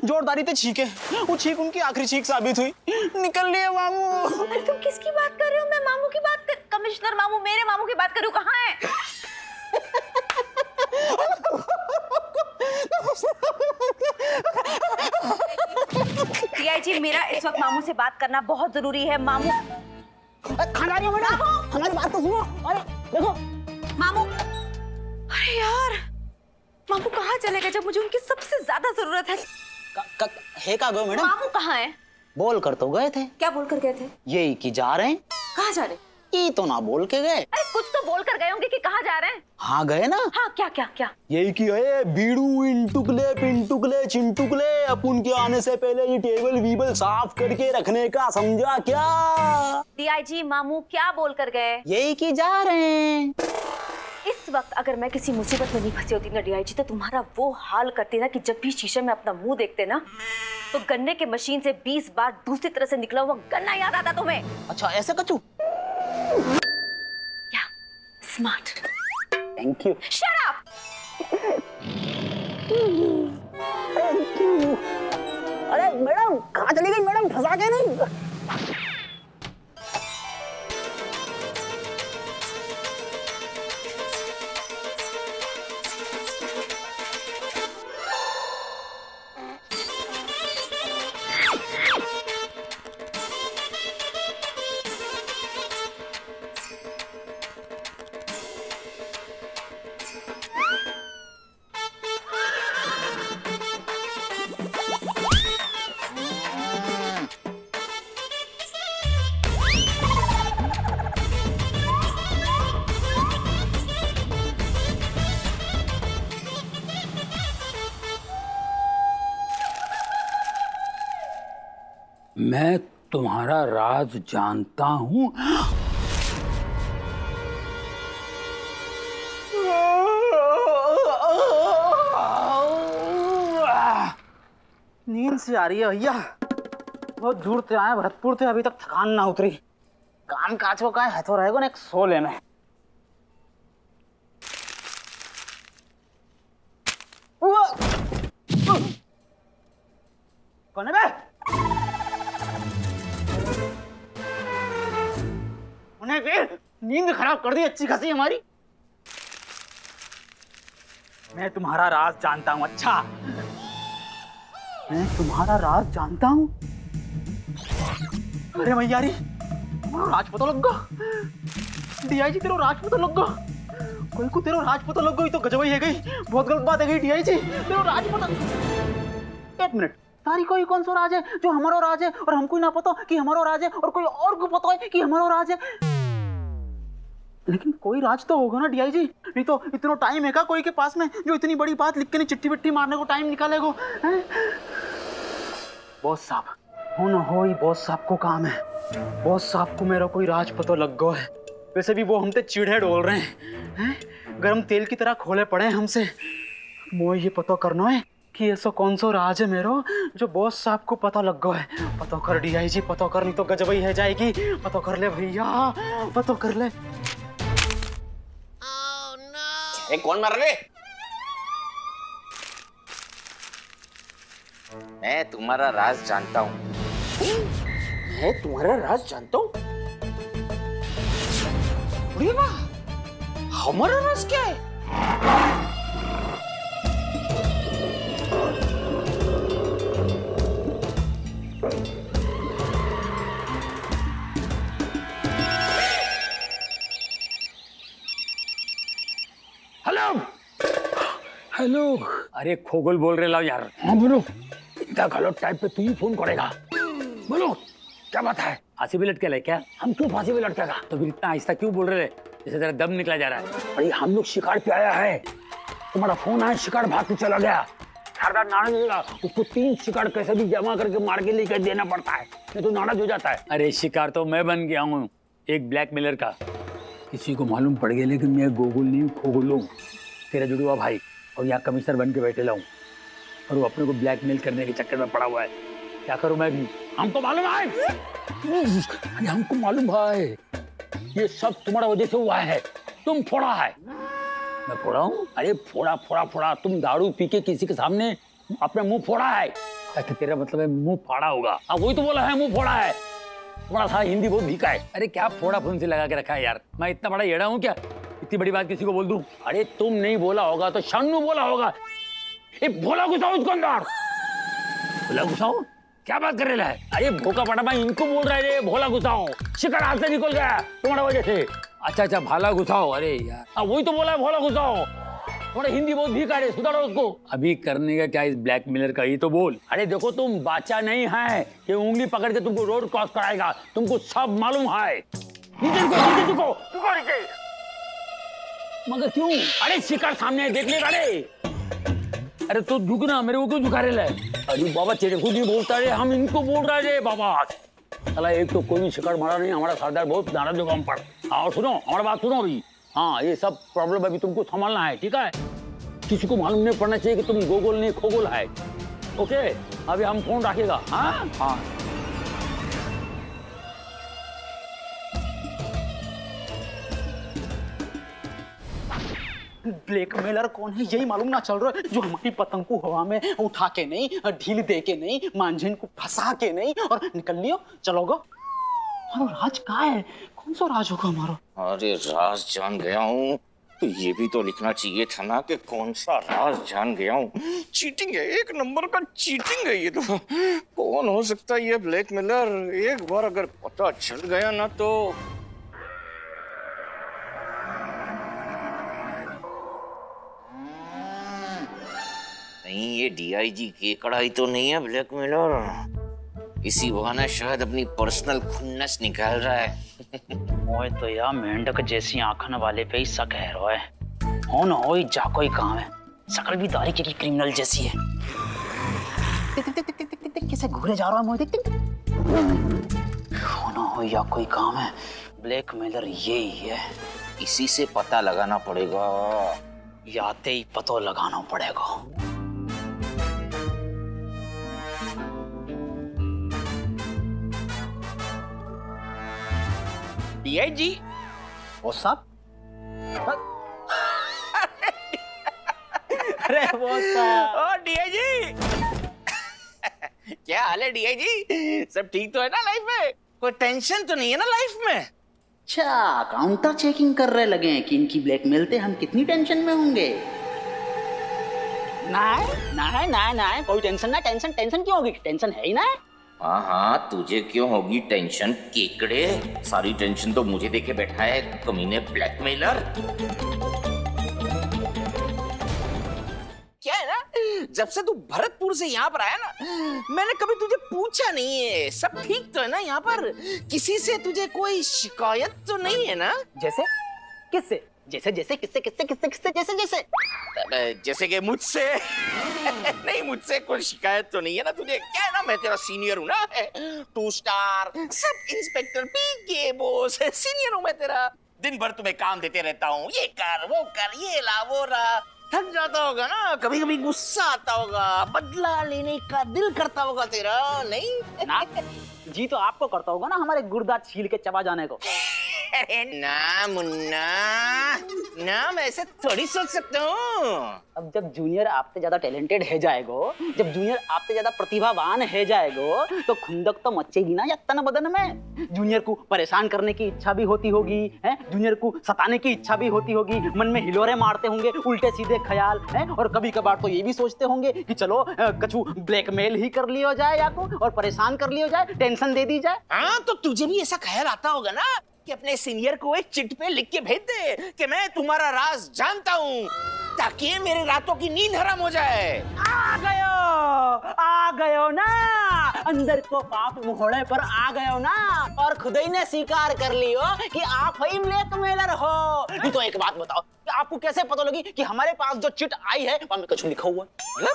जोरदारी से छींके, वो छींक उनकी आखिरी छींक साबित हुई। निकल लिए मामू। अरे तुम किसकी बात कर रहे हो? मैं मामू की बात कर, कमिश्नर मामू, मेरे मामू की बात कर रही हूँ। कहाँ है? जी मेरा इस वक्त मामू से बात करना बहुत जरूरी है। मामू खाना हमारी बात तो सुनो। अरे देखो मामू, अरे यार मामू कहाँ चले गए जब मुझे उनकी सबसे ज्यादा जरूरत है? है का गो मैडम? मामू कहाँ है? बोल कर तो गए थे। क्या बोल कर गए थे? यही कि जा रहे हैं। कहाँ जा रहे? ये तो ना बोल के गए। अरे कुछ तो बोल कर गए होंगे कि कहाँ जा रहे हैं। हाँ गए ना। हाँ क्या क्या क्या? यही कि बीड़ू इंटुकले पिंटुकले चिंटुकले, अपन के आने से पहले ये टेबल वीबल साफ करके रखने का, समझा क्या? डीआईजी मामू क्या बोल कर गए? यही कि जा रहे हैं। इस वक्त अगर मैं किसी मुसीबत में नहीं फंसी होती ना डीआईजी, तो तुम्हारा वो हाल करती ना कि जब भी शीशे में अपना मुंह देखते ना, तो गन्ने के मशीन से 20 बार दूसरी तरह से निकला हुआ गन्ना याद आता तुम्हें। अच्छा ऐसे कचू? या smart. Thank you. Shut up. Thank you. अरे मैडम कहाँ चली गई मैडम? फंसा के नहीं? मैं तुम्हारा राज जानता हूं। नींद से आ रही है भैया, बहुत दूर से आए, भरतपुर से, अभी तक थकान ना उतरी। काम काज को का है तो रहेगा ना, एक सो लेना है। कौन है बे? उन्हें फिर नींद खराब कर दी अच्छी खासी हमारी। मैं तुम्हारा राज जानता हूं। अच्छा मैं तुम्हारा राज जानता हूं। अरे भैयारी राज पता लग गो डीआईजी तेरो राज पता लग गो कोई को तेरो राज पता लग गई तो गजब ही है गई बहुत गलत बात है गई डीआईजी तेरो राज पता 1 मिनट तारी कोई कौन सा राज है जो हमारा राज है और हमको ही ना पता कि हमारा राज है और कोई और को पता है कि हमारा राज है लेकिन कोई राज तो होगा ना डीआईजी नहीं तो इतना टाइम है क्या कोई के पास में जो इतनी बड़ी बात लिख के नहीं चिट्ठी विट्ठी मारने को टाइम निकालेगा बॉस साहब हो ना हो ही बॉस साहब को काम है बॉस साहब को मेरा कोई राज पता लग गया है वैसे भी वो हमसे चिढ़े डोल रहे हैं गरम तेल की तरह खोले पड़े हैं हमसे मोह ये पता करना है कि ऐसा कौन सा राज है मेरा जो बॉस साहब को पता लग गया है पता कर डीआईजी पता कर नहीं तो गजब ही है जाएगी पता कर ले भैया पता कर ले कौन मर रहे मैं तुम्हारा राज जानता हूँ मैं तुम्हारा राज जानता हूँ हमारा राज क्या है हेलो हेलो अरे खोगल बोल रहे लाओ यार हाँ बोलो इतना गलत टाइप पे तू ही फोन करेगा बोलो क्या बात है फांसी भी लटके क्या हम क्यों फांसी भी लटकेगा तो फिर इतना आहिस्ता क्यों बोल रहे जैसे तेरा दम निकला जा रहा है अरे हम लोग शिकार पे आया है तुम्हारा फोन आया शिकार भाग के चला गया नाराज उसको 3 शिकार कैसे भी जमा करके मार के लेकर देना पड़ता है नहीं तो नाराज हो जाता है अरे शिकार तो मैं बन गया हूँ एक ब्लैकमेलर का किसी को मालूम पड़ गया लेकिन मैं गोगुल नहीं खोगुल हूँ तेरा जुड़वा भाई और यहाँ कमिश्नर बन के बैठे लाऊं और वो अपने को ब्लैकमेल करने के चक्कर में पड़ा हुआ है क्या करूं मैं भी हमको मालूम है अरे हमको मालूम है ये सब तुम्हारा वजह से हुआ है तुम फोड़ा है मैं फोड़ा हूँ अरे फोड़ा फोड़ा फोड़ा तुम दारू पी के किसी के सामने अपना मुंह फोड़ा है ताकि तेरा मतलब है मुंह फाड़ा होगा वही तो बोला है मुंह फोड़ा है तुम्हारा था हिंदी बहुत भीका है अरे क्या फोड़ा फुंसी लगा के रखा है यार मैं इतना बड़ा येड़ा हूँ क्या इतनी बड़ी बात किसी को बोल दूं अरे तुम नहीं बोला होगा तो शानू बोला होगा भोला घुसाओ उसको अंदर भोला घुसाओ क्या बात कर रहा है अरे भूखा पड़ा मैं इनको बोल रहा है भोला घुसाओ शिकार हाथ से निकल गया तुम्हारा वजह से अच्छा भाला घुसाओ अरे यार वही तो बोला है भोला घुसाओ थोड़ा हिंदी बहुत भीका है सुधारो उसको अभी करने का क्या इस ब्लैकमेलर का ही तो बोल अरे देखो तुम बाचा नहीं है कि उंगली पकड़ के तुमको रोड क्रॉस कराएगा तुमको सब मालूम है नीचे झुको मगर क्यों अरे शिकार सामने है देख ले अरे तो झुकना मेरे को क्यों झुका रहे अरे बाबा तेरे को नहीं बोलता रे हम इनको बोल रहे रे बाबा चला एक तो कोई भी शिकार मारा नहीं हमारा सरदार बहुत नाराज होगा हम पर और सुनो हमारी बात सुनो अभी हाँ ये सब प्रॉब्लम अभी तुमको संभालना है ठीक है किसी को मालूम नहीं पड़ना चाहिए कि तुम गोगोल नहीं खोगोल है ओके अभी हम फोन रखेगा हाँ हाँ ब्लैकमेलर कौन है यही मालूम ना चल रहा है जो हमारी पतंग को हवा में उठा के नहीं ढील दे के नहीं मांझिन को फंसा के नहीं और निकल लियो चलोगे हमारा राज कहाँ है कौन सा राज होगा हमारा अरे राज जान गया हूँ तो ये भी तो लिखना चाहिए था ना कि कौन सा राज जान गया हूँ चीटिंग है 1 नंबर का चीटिंग है ये तो कौन हो सकता है ये ब्लैकमेलर एक बार अगर पता चल गया ना तो नहीं ये डीआईजी की कढ़ाई तो नहीं है ब्लैकमेलर इसी बहाने शायद अपनी पर्सनल खुन्नस निकाल रहा है ओए तो यार मेंढक जैसी आंखन वाले पे ही शक है रोए हो ना हो जा कोई काम है शकल भी दारी की क्रिमिनल जैसी है कैसे घूरे जा रहा है मुझे हो ना हो या कोई काम है ब्लैकमेलर ये ही है इसी से पता लगाना पड़ेगा याते ही पता लगाना पड़ेगा डीआईजी वो सब अरे वो सब ओ डीआईजी क्या हाल है डीआईजी सब ठीक तो है ना लाइफ में कोई टेंशन तो नहीं है ना लाइफ में अच्छा काउंटर चेकिंग कर रहे लगे हैं कि इनकी ब्लैकमेल थे हम कितनी टेंशन में होंगे ना कोई टेंशन ना टेंशन क्यों होगी टेंशन है ही ना हाँ हाँ, तुझे क्यों होगी टेंशन केकड़े? सारी टेंशन तो मुझे देके बैठा है कमीने ब्लैकमेलर। क्या है ना, जब से तू भरतपुर से यहाँ पर आया ना, मैंने कभी तुझे पूछा नहीं है सब ठीक तो है ना यहाँ पर? किसी से तुझे कोई शिकायत तो नहीं है ना? जैसे किससे? जैसे जैसे किससे किससे किससे किससे जैसे जैसे जैसे कि मुझसे नहीं, मुझसे कोई शिकायत तो नहीं है ना तुझे? क्या है ना, मैं तेरा सीनियर हूँ ना, 2 स्टार सब इंस्पेक्टर पीके बॉस, सीनियर हूँ मैं तेरा। दिन भर तुम्हें काम देते रहता हूँ, ये कर वो कर, ये ला वो ला। थक जाता होगा ना, कभी कभी गुस्सा आता होगा, बदला लेने का दिल करता होगा तेरा, नहीं ना जी तो आपको करता होगा ना हमारे गुर्दा छील के चबा जाने को। अरे ना मुन्ना, ना मैं ऐसे थोड़ी सोच सकता हूँ। अब जब जूनियर आपसे ज्यादा टैलेंटेड है जाएगो, जब जूनियर आपसे ज्यादा प्रतिभावान है जाएगो, तो खुंदक तो मचेगी ना या तन बदन में। जूनियर को परेशान करने की इच्छा भी होती होगी, हैं? जूनियर को सताने की इच्छा भी होती होगी, मन में हिलोरे मारते होंगे उल्टे सीधे ख्याल, हैं? और कभी कभार तो ये भी सोचते होंगे कि चलो कछु ब्लैकमेल ही कर लिया जाए या को, और परेशान कर लिया जाए, टेंशन दे दी जाए। हाँ, तो तुझे भी ऐसा ख्याल आता होगा ना कि अपने सीनियर को एक चिट पे लिख के भेज दे कि मैं तुम्हारा राज जानता हूँ, ताकि मेरे रातों की नींद हराम हो जाए। आ गयो ना, अंदर को पाप मुहड़े पर आ गयो ना, और खुद ही ने स्वीकार कर लियो कि आप ही ब्लैकमेलर हो। नहीं तो एक बात बताओ कि आपको कैसे पता लगी कि हमारे पास जो चिट आई है वहां में कुछ लिखा हुआ है?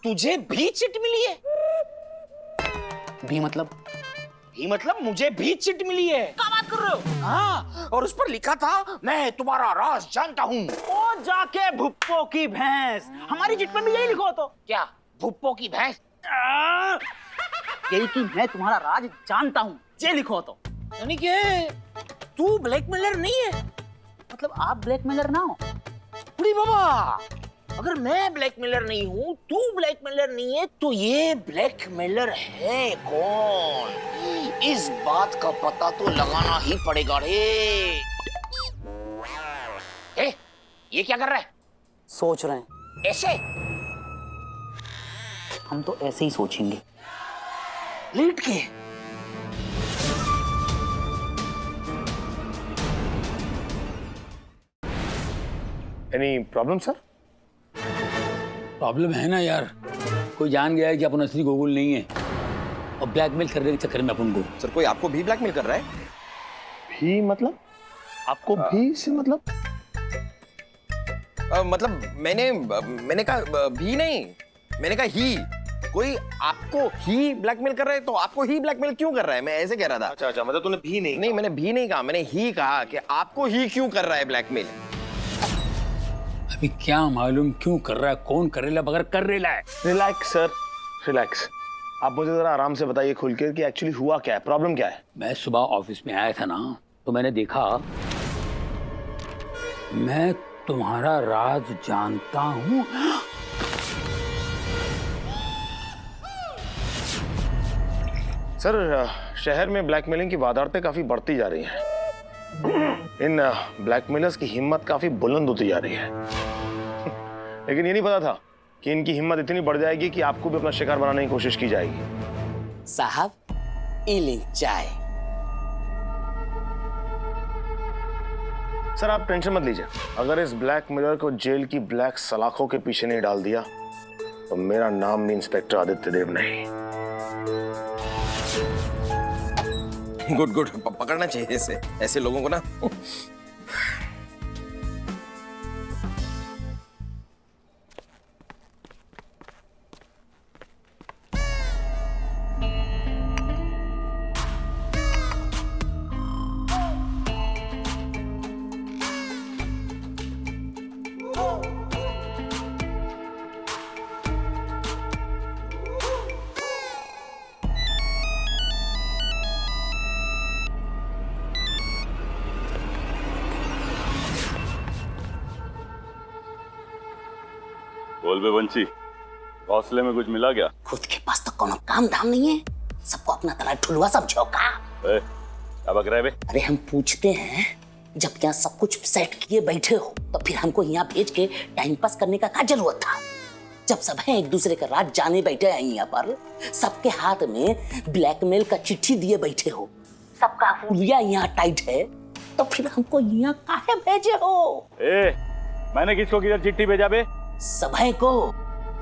तुझे भी चिट मिली है? भी मतलब? ही मतलब मुझे भी चिट मिली है। क्या बात कर रहे हो? हाँ, और उस पर लिखा था मैं तुम्हारा राज जानता हूँ। ओ जाके भुप्पो की भैंस, हमारी चिट में भी यही लिखो तो। क्या भुप्पो की भैंस? यही कि मैं तुम्हारा राज जानता हूँ, ये लिखो तो। यानी कि तू ब्लैकमेलर नहीं है? मतलब आप ब्लैकमेलर ना हो? बुढ़ी बाबा, अगर मैं ब्लैकमेलर नहीं हूँ, तू ब्लैकमेलर नहीं है, तो ये ब्लैकमेलर है कौन? इस बात का पता तो लगाना ही पड़ेगा रे। ये क्या कर रहा है? सोच रहे हैं। ऐसे? हम तो ऐसे ही सोचेंगे, लेट के। Any problem sir? प्रॉब्लम है ना यार, कोई जान गया है कि अपन असली गोकुल नहीं है और ब्लैकमेल करने के चक्कर में अपन को। सर कोई आपको भी ब्लैकमेल कर रहा है? भी मतलब? आपको भी से मतलब? मतलब मैंने कहा भी नहीं, मैंने कहा ही। कोई आपको ही ब्लैकमेल कर रहा है, तो आपको ही ब्लैकमेल क्यों कर रहा है, मैं ऐसे कह रहा था। अच्छा, मतलब तूने भी नहीं? मैंने भी नहीं कहा, मैंने ही कहा कि आपको ही क्यों कर रहा है ब्लैकमेल। अभी क्या मालूम क्यों कर रहा है, कौन करेला बगैर कर रेला है। Relax sir, relax. आप मुझे जरा आराम से बताइए खुल के कि एक्चुअली हुआ क्या है, प्रॉब्लम क्या है? मैं सुबह ऑफिस में आया था ना, तो मैंने देखा मैं तुम्हारा राज जानता हूँ। सर शहर में ब्लैकमेलिंग की वारदातें काफी बढ़ती जा रही हैं। इन ब्लैकमेलर्स की हिम्मत काफी बुलंद होती जा रही है। लेकिन ये नहीं पता था कि इनकी हिम्मत इतनी बढ़ जाएगी कि आपको भी अपना शिकार बनाने की कोशिश की जाएगी। साहब इली चाय। सर आप टेंशन मत लीजिए, अगर इस ब्लैकमेलर को जेल की ब्लैक सलाखों के पीछे नहीं डाल दिया तो मेरा नाम भी इंस्पेक्टर आदित्य देव नहीं। गुड गुड, पकड़ना चाहिए ऐसे लोगों को ना। बोल बे बंसी, हौसले में कुछ मिला क्या? खुद के पास तो कोनो काम धाम नहीं है, सबको अपना तला ठुलवा समझो का। क्या बक रहा है बे? अरे हम पूछते हैं, जब यहाँ सब कुछ सेट किए बैठे हो तो फिर हमको यहाँ भेज के टाइम पास करने का क्या जरूरत था? जब सब है एक दूसरे का राज जाने बैठे हैं यहाँ पर, सबके हाथ में ब्लैकमेल का चिट्ठी दिए बैठे हो, सबका हुलिया यहाँ टाइट है, तो फिर हमको यहाँ काहे भेजे हो? मैंने किसको किधर चिट्ठी भेजा बे? सभी को।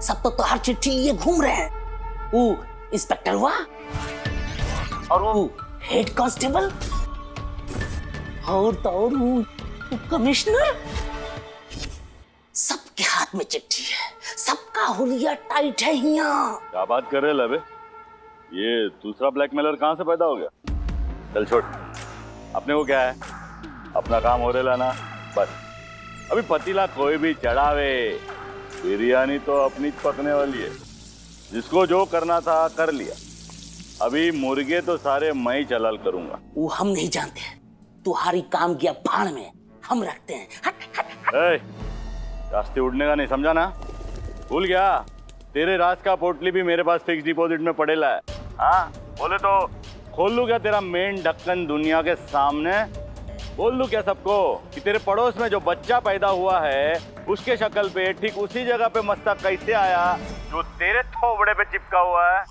सब तो हर चिट्ठी लिए घूम रहे हैं। वो इंस्पेक्टर हुआ और वो हेड कांस्टेबल और तो और वो कमिश्नर, सबके हाथ में चिट्ठी है, सबका हुलिया टाइट है यहाँ। क्या बात कर रहे लबे? ये दूसरा ब्लैकमेलर कहाँ से पैदा हो गया? चल छोड़, अपने को क्या है, अपना काम हो रहा ना बस। अभी पतीला कोई भी चढ़ावे, बिरयानी तो अपनी पकने वाली है। जिसको जो करना था कर लिया, अभी मुर्गे तो सारे मैं ही चलाल करूंगा। वो हम नहीं जानते, तुम्हारी काम किया भाड़ में, हम रखते हैं। हट, हट, हट। रास्ते उड़ने का नहीं समझा ना? भूल गया? तेरे राज का पोटली भी मेरे पास फिक्स डिपॉजिट में पड़ेला है। हाँ, बोले तो खोल लूं क्या तेरा मेन ढक्कन दुनिया के सामने? बोल लूं क्या सबको कि तेरे पड़ोस में जो बच्चा पैदा हुआ है उसके शक्ल पे ठीक उसी जगह पे मस्तक कैसे आया जो तेरे थोबड़े पे चिपका हुआ है?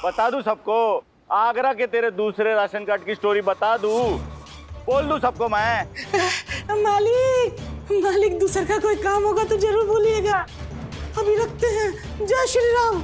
बता दूं सबको? आगरा के तेरे दूसरे राशन कार्ड की स्टोरी बता दूं? बोल दूं सबको मैं? मालिक दूसरे का कोई काम होगा तो जरूर बोलिएगा। अभी रखते हैं। जय श्री राम।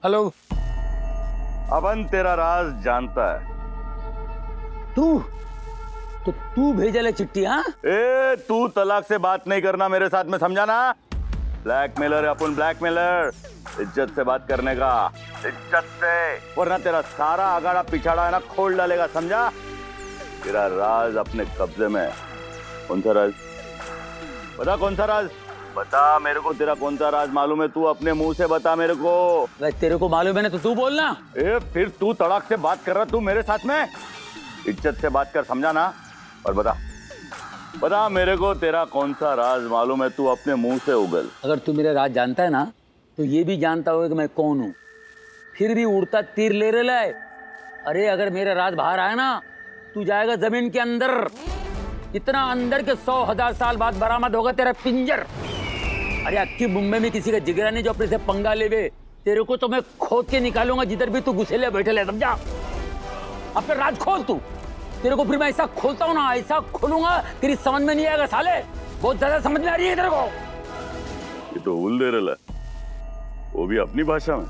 हेलो। अबन तेरा राज जानता है। तू भेजा ले चिट्ठी? हाँ, तू तलाक से बात नहीं करना मेरे साथ में, समझा ना? ब्लैकमेलर है अपन, ब्लैकमेलर। इज्जत से बात करने का, इज्जत से, वरना तेरा सारा अगाड़ा पिछाड़ा है ना खोल डालेगा, समझा? तेरा राज अपने कब्जे में। कौन सा राज? बता कौन सा राज? बता मेरे को, तेरा कौन सा राज मालूम है? तू अपने मुंह से बता मेरे को। तेरे को मालूम है ना तो तू बोलना। फिर तू तड़ाक से बात कर रहा तू मेरे साथ में? इज्जत से बात कर, समझा ना? और बता मेरे को तेरा कौन सा राज मालूम है? तू अपने मुंह से उगल। अगर तू मेरा राज जानता है ना तो ये भी जानता होगा कि मैं कौन हूँ, फिर भी उड़ता तीर ले रहा है। अरे अगर मेरा राज बाहर आया ना, तू जाएगा जमीन के अंदर, इतना अंदर के 100,000 साल बाद बरामद होगा तेरा पिंजर। अरे अक्की मुंबई में किसी का जिगरा नहीं जो अपने से पंगा लेवे। तेरे को तो मैं खोद के निकालूंगा जिधर भी तू घुसेले बैठे ले, समझा? अपने राज खोल तू। तेरे को फिर मैं ऐसा खोलता हूँ ना, ऐसा खोलूंगा तेरी समझ में नहीं आएगा साले। बहुत ज्यादा समझ में आ रही है तेरे को? ये तो उल दे रहा है, वो भी अपनी भाषा में।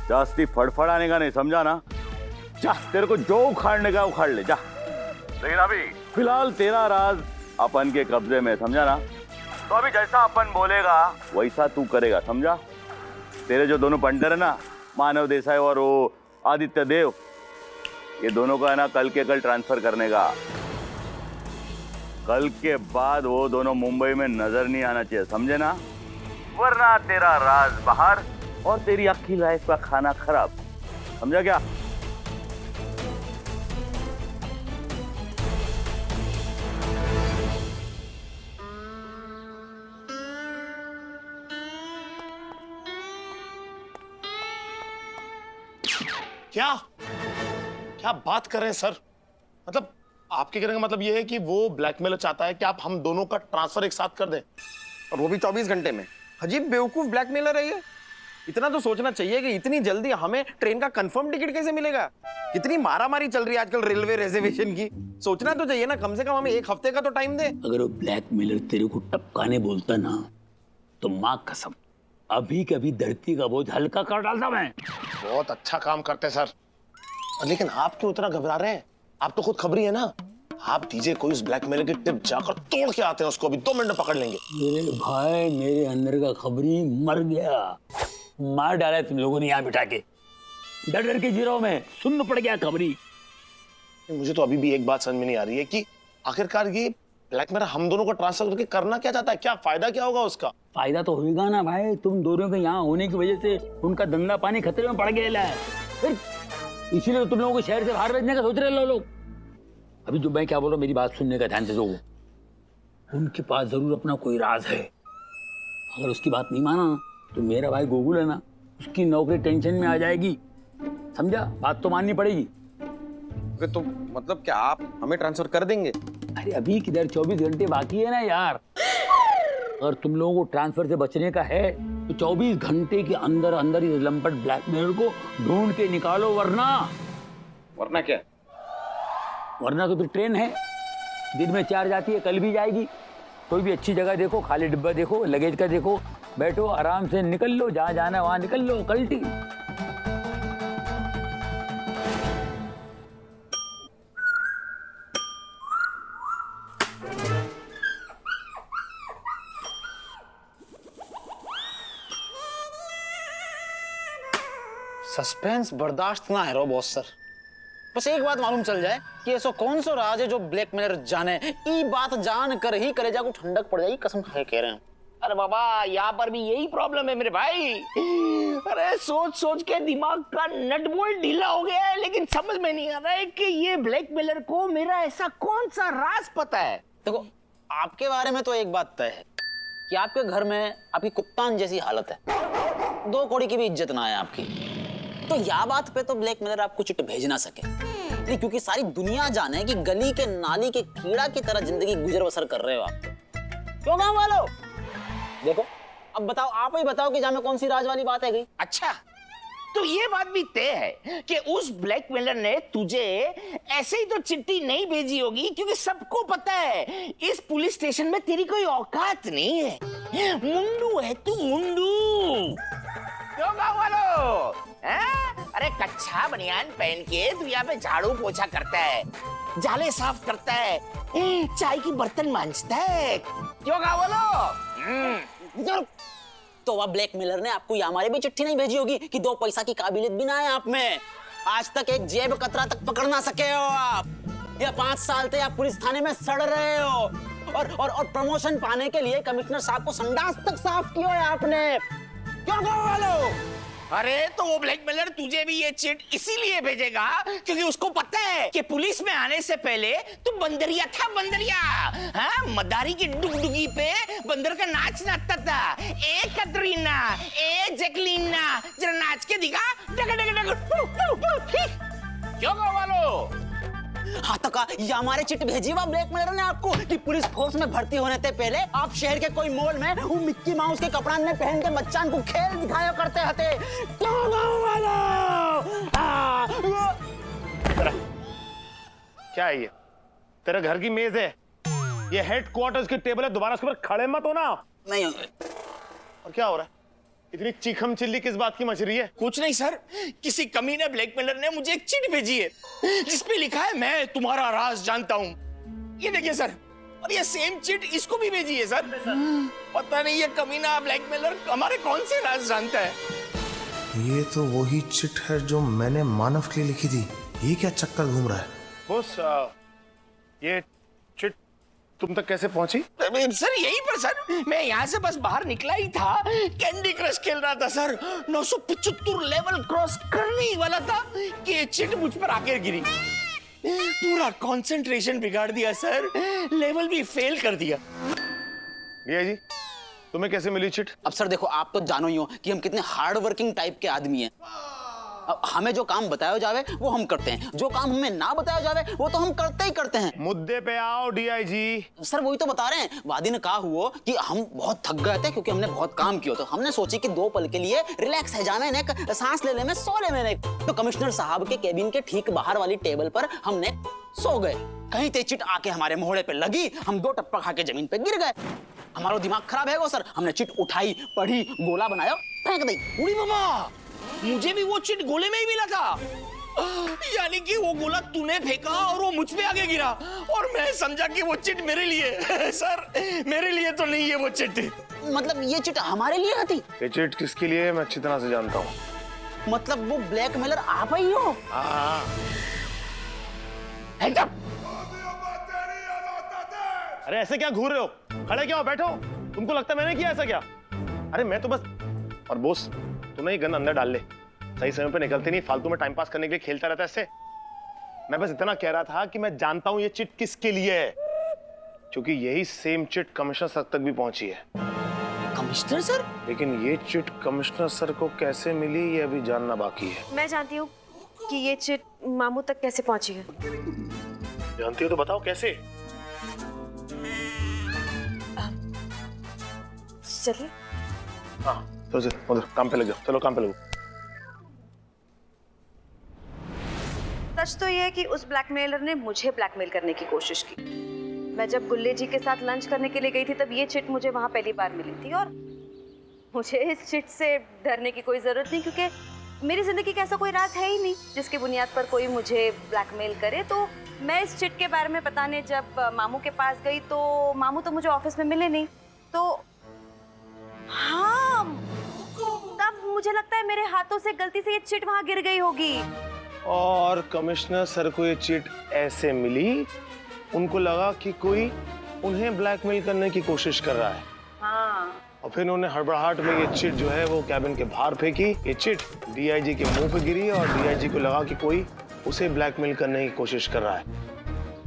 जास्ती फड़फड़ाने का नहीं, समझा ना? जा, तेरे को जो उखाड़ने का उखाड़ ले जा। लेकिन अभी फिलहाल तेरा राज अपन के कब्जे में, समझा ना? तो अभी जैसा अपन बोलेगा वैसा तू करेगा, समझा? तेरे जो दोनों पंडर है ना, मानव देसाई और वो आदित्य देव, ये दोनों का है ना कल के कल ट्रांसफर करने का। कल के बाद वो दोनों मुंबई में नजर नहीं आना चाहिए, समझे ना? वरना तेरा राज बाहर और तेरी अक्की लाइफ का खाना खराब, समझा क्या? क्या क्या बात कर रहे हैं सर? मतलब आपके कहने का मतलब ये है कि वो ब्लैकमेलर चाहता है कि आप हम दोनों का ट्रांसफर एक साथ कर दें, और वो भी 24 घंटे में। अजीब बेवकूफ ब्लैकमेलर है ये। इतना तो सोचना चाहिए कि इतनी जल्दी हमें ट्रेन का कंफर्म टिकट कैसे मिलेगा? कितनी मारामारी चल रही है आजकल रेलवे रिजर्वेशन की। सोचना तो चाहिए ना, कम से कम हमें एक हफ्ते का तो टाइम दे। अगर वो ब्लैकमेलर तेरे को टपकाने बोलता ना तो माँ कसम अभी कभी धरती का बोझ हल्का कर डालता मैं। बहुत अच्छा काम करते सर, लेकिन आप क्यों इतना घबरा रहे हैं? आप तो खुद खबरी है ना। आप दीजिए कोई उस ब्लैकमेलर की टिप, जाकर तोड़ के आते हैं उसको, अभी 2 मिनट में पकड़ लेंगे। मेरे भाई, मेरे अंदर का खबरी मर गया, मार डाला तुम लोगों ने यहाँ बिठा के। डर डर के जी रहा हूं मैं, सुन्न पड़ गया खबरी। मुझे तो अभी भी एक बात समझ में नहीं आ रही है कि आखिरकार ये ब्लैकमेलर हम दोनों को ट्रांसफर करके करना क्या चाहता है? क्या फायदा क्या होगा उसका? फायदा तो होगा ना भाई, तुम दोनों के यहाँ होने की वजह से उनका धंधा पानी खतरे में पड़ गया है। फिर इसीलिए तो तुम लोगों को शहर से बाहर भेजने का सोच रहे लोग। अभी जो मैं क्या बोल रहा हूँ मेरी बात सुनने का ध्यान से दो। उनके पास जरूर अपना कोई राज है। अगर उसकी बात नहीं माना तो मेरा भाई गोकुल है ना, उसकी नौकरी टेंशन में आ जाएगी। समझा? बात तो माननी पड़ेगी। तो मतलब क्या आप हमें ट्रांसफर कर देंगे? अरे अभी किधर 24 घंटे बाकी है ना यार। अगर तुम लोगों को ट्रांसफर से बचने का है तो 24 घंटे के अंदर अंदर इस लंपट ब्लैकमेलर को ढूंढ के निकालो, वरना क्या? वरना तो फिर ट्रेन है, दिन में 4 जाती है, कल भी जाएगी। कोई भी अच्छी जगह देखो, खाली डिब्बा देखो, लगेज का देखो, बैठो आराम से निकल लो, जहाँ जाना है वहां निकल लो, कल्टी। सस्पेंस बर्दाश्त ना है रो बॉस सर। बस एक बात मालूम चल जाए कि ऐसा कौन सा राज है जो ब्लैकमेलर जाने, ई बात जान कर ही कलेजा को ठंडक पड़ जाएगी, कसम खा के कह रहे हैं। अरे बाबा यहाँ पर भी यही प्रॉब्लम है मेरे भाई। अरे सोच सोच के दिमाग का नट बोल्ट ढीला हो गया है, लेकिन समझ में नहीं आ रहा है कि ये ब्लैकमेलर को मेरा ऐसा कौन सा राज पता है। देखो आपके बारे में तो एक बात तय है कि आपके घर में आपकी कुत्तान जैसी हालत है, 2 कौड़ी की भी इज्जत ना है आपकी। तो यह बात पे तो ब्लैकमेलर आपको चिट भेज ना सके, नहीं क्योंकि सारी दुनिया जाने कि गली के नाली के कीड़ा की तरह जिंदगी गुजर बसर कर रहे हो आप। क्यों गाँव वालों? देखो अब बताओ, आप ही बताओ कि जामे कौन सी राज वाली बात है गई। अच्छा तो ये बात भी तय है कि उस ब्लैकमेलर ने तुझे ऐसे ही तो चिट्ठी नहीं भेजी होगी, क्योंकि सबको पता है इस पुलिस स्टेशन में तेरी कोई औकात नहीं है। मुंडू है तू, मुंडू। क्यों गाँव वालों? अरे कच्छा बनियान पहन के तू यहाँ पे झाड़ू पोछा करता है, जाले साफ करता है, चाय की बर्तन मांजता है। क्यों गाँव वालों? तो वह ब्लैकमेलर ने आपको या हमारे भी चिट्ठी नहीं भेजी होगी कि 2 पैसा की काबिलियत भी ना है आप में। आज तक एक जेब कतरा तक पकड़ ना सके हो आप, या 5 साल से आप पुलिस थाने में सड़ रहे हो, और प्रमोशन पाने के लिए कमिश्नर साहब को संडास तक साफ किया है आपने। क्यों गाँव वालों? अरे तो वो ब्लैकमेलर तुझे भी ये चिट इसीलिए भेजेगा क्योंकि उसको पता है कि पुलिस में आने से पहले तू बंदरिया था, बंदरिया। हाँ, मदारी की डुगडुगी पे बंदर का नाच नाचता था। ए कतरीना, ए जैकलीना, जरा नाच के दिखा। डग डग डग। क्यों वालो? हाँ तो का ये हमारे चिट भेजी हुआ ब्लैकमेलर ने आपको कि पुलिस फोर्स में भर्ती होने से पहले आप शहर के कोई मॉल में वो मिक्की माउस के कपड़ान में पहन के बच्चान को खेल दिखाया करते हते। क्यों गाँव वालों? क्या है ये? तेरा घर की मेज है, ये हेडक्वार्टर्स की टेबल है, दोबारा उसके ऊपर खड़े मत हो ना। नहीं। और क्या हो रहा है? इतनी चीखम चिल्ली किस बात की मच रही है? कुछ नहीं सर, किसी कमीने ब्लैकमेलर ने मुझे एक चिट भेजी है जिसपे लिखा है मैं तुम्हारा राज जानता हूँ। ये देखिए सर, और ये सेम चिट इसको भी भेजी है सर। पता नहीं ये कमीना ब्लैकमेलर हमारे कौन से राज जानता है। ये तो वही चिट है जो मैंने मानव के लिए लिखी थी। ये क्या चक्कर घूम रहा है? बॉस, ये चिट तुम तक कैसे पहुंची? सर यही पर सर, मैं यहाँ से बस बाहर निकला ही था, कैंडी क्रश खेल रहा था सर, 975 लेवल क्रॉस करने ही वाला था कि ये चिट मुझ पर आकर गिरी। पूरा कंसंट्रेशन बिगाड़ दिया सर, लेवल भी फेल कर दिया। भैया जी, तुम्हें कैसे मिली चिट? अब सर देखो, आप तो जानो ही हो कि हम कितने हार्ड वर्किंग टाइप के आदमी हैं। अब हमें जो काम बताया जावे वो हम करते हैं, जो काम हमें ना बताया जावे वो तो हम करते ही करते हैं। मुद्दे पे आओ डीआईजी। सर वही तो बता रहे हैं, वादी ने कहा हुआ कि हम बहुत थक गए थे क्योंकि हमने बहुत काम किया, तो हमने सोची कि 2 पल के लिए रिलैक्स है जावे ने, सांस ले ले में सो ले मैंने। तो कमिश्नर साहब के केबिन के ठीक बाहर वाली टेबल पर हमने सो गए। कहीं ते चिट आके हमारे मोहड़े पे लगी, हम 2 टप्पा खा के जमीन पे गिर गए। हमारा दिमाग खराब है वो सर, हमने चिट उठाई, पढ़ी, गोला बनाया, फेंक दी। उड़ी बाबा, मुझे भी वो चिट गोले में ही मिला था। यानी कि वो गोला तूने फेंका और वो मुझ पे आगे गिरा, और मैं समझा कि वो चिट मेरे लिए। सर मेरे लिए तो नहीं है वो चिट। मतलब ये चिट हमारे लिए थी? ये चिट किसके लिए है मैं अच्छी तरह से जानता हूँ। मतलब वो ब्लैकमेलर आप ही हो? हाँ। अरे ऐसे क्या घूर रहे हो? खड़े क्या हो? बैठो। तुमको लगता है मैंने किया ऐसा क्या? अरे मैं तो बस। और बोस, तुम्हें ये गन अंदर डाल ले, सही समय पे निकलते नहीं, फालतू में टाइम पास करने के लिए खेलता रहता है इससे। मैं बस इतना कह रहा था कि मैं जानता हूं ये चिट किसके लिए है, क्योंकि यही सेम चिट कमिश्नर सर तक भी पहुंची है। Commissioner sir? लेकिन ये चिट कमिश्नर सर को कैसे मिली ये अभी जानना बाकी है। मैं जानती हूँ कि ये चिट मामू तक कैसे पहुंची है। जानती हो तो बताओ कैसे। चलिए। हाँ तो उधर काम पे लग जाओ, चलो काम पे लगो। सच तो ये है कि उस ब्लैकमेलर ने मुझे ब्लैकमेल करने की कोशिश की। मैं जब गुल्ले जी के साथ लंच करने के लिए गई थी तब ये चिट मुझे वहां पहली बार मिली थी, और मुझे इस चिट से डरने की कोई जरूरत नहीं, क्योंकि मेरी जिंदगी का ऐसा कोई राज है ही नहीं जिसकी बुनियाद पर कोई मुझे ब्लैकमेल करे। तो मैं इस चिट के बारे में बताने जब मामू के पास गई तो मामू तो मुझे ऑफिस में मिले नहीं, तो हाँ तब मुझे लगता है मेरे हाथों से गलती से ये चिट वहां गिर गई होगी। और कमिश्नर सर को ये चिट ऐसे मिली, उनको लगा कि कोई उन्हें ब्लैकमेल करने की कोशिश कर रहा है। हाँ। और फिर उन्होंने हड़बड़ाहट में ये चिट जो है वो कैबिन के बाहर फेंकी। ये चिट डीआईजी के मुंह पे गिरी और डीआईजी को लगा कि कोई उसे ब्लैकमेल करने की कोशिश कर रहा है।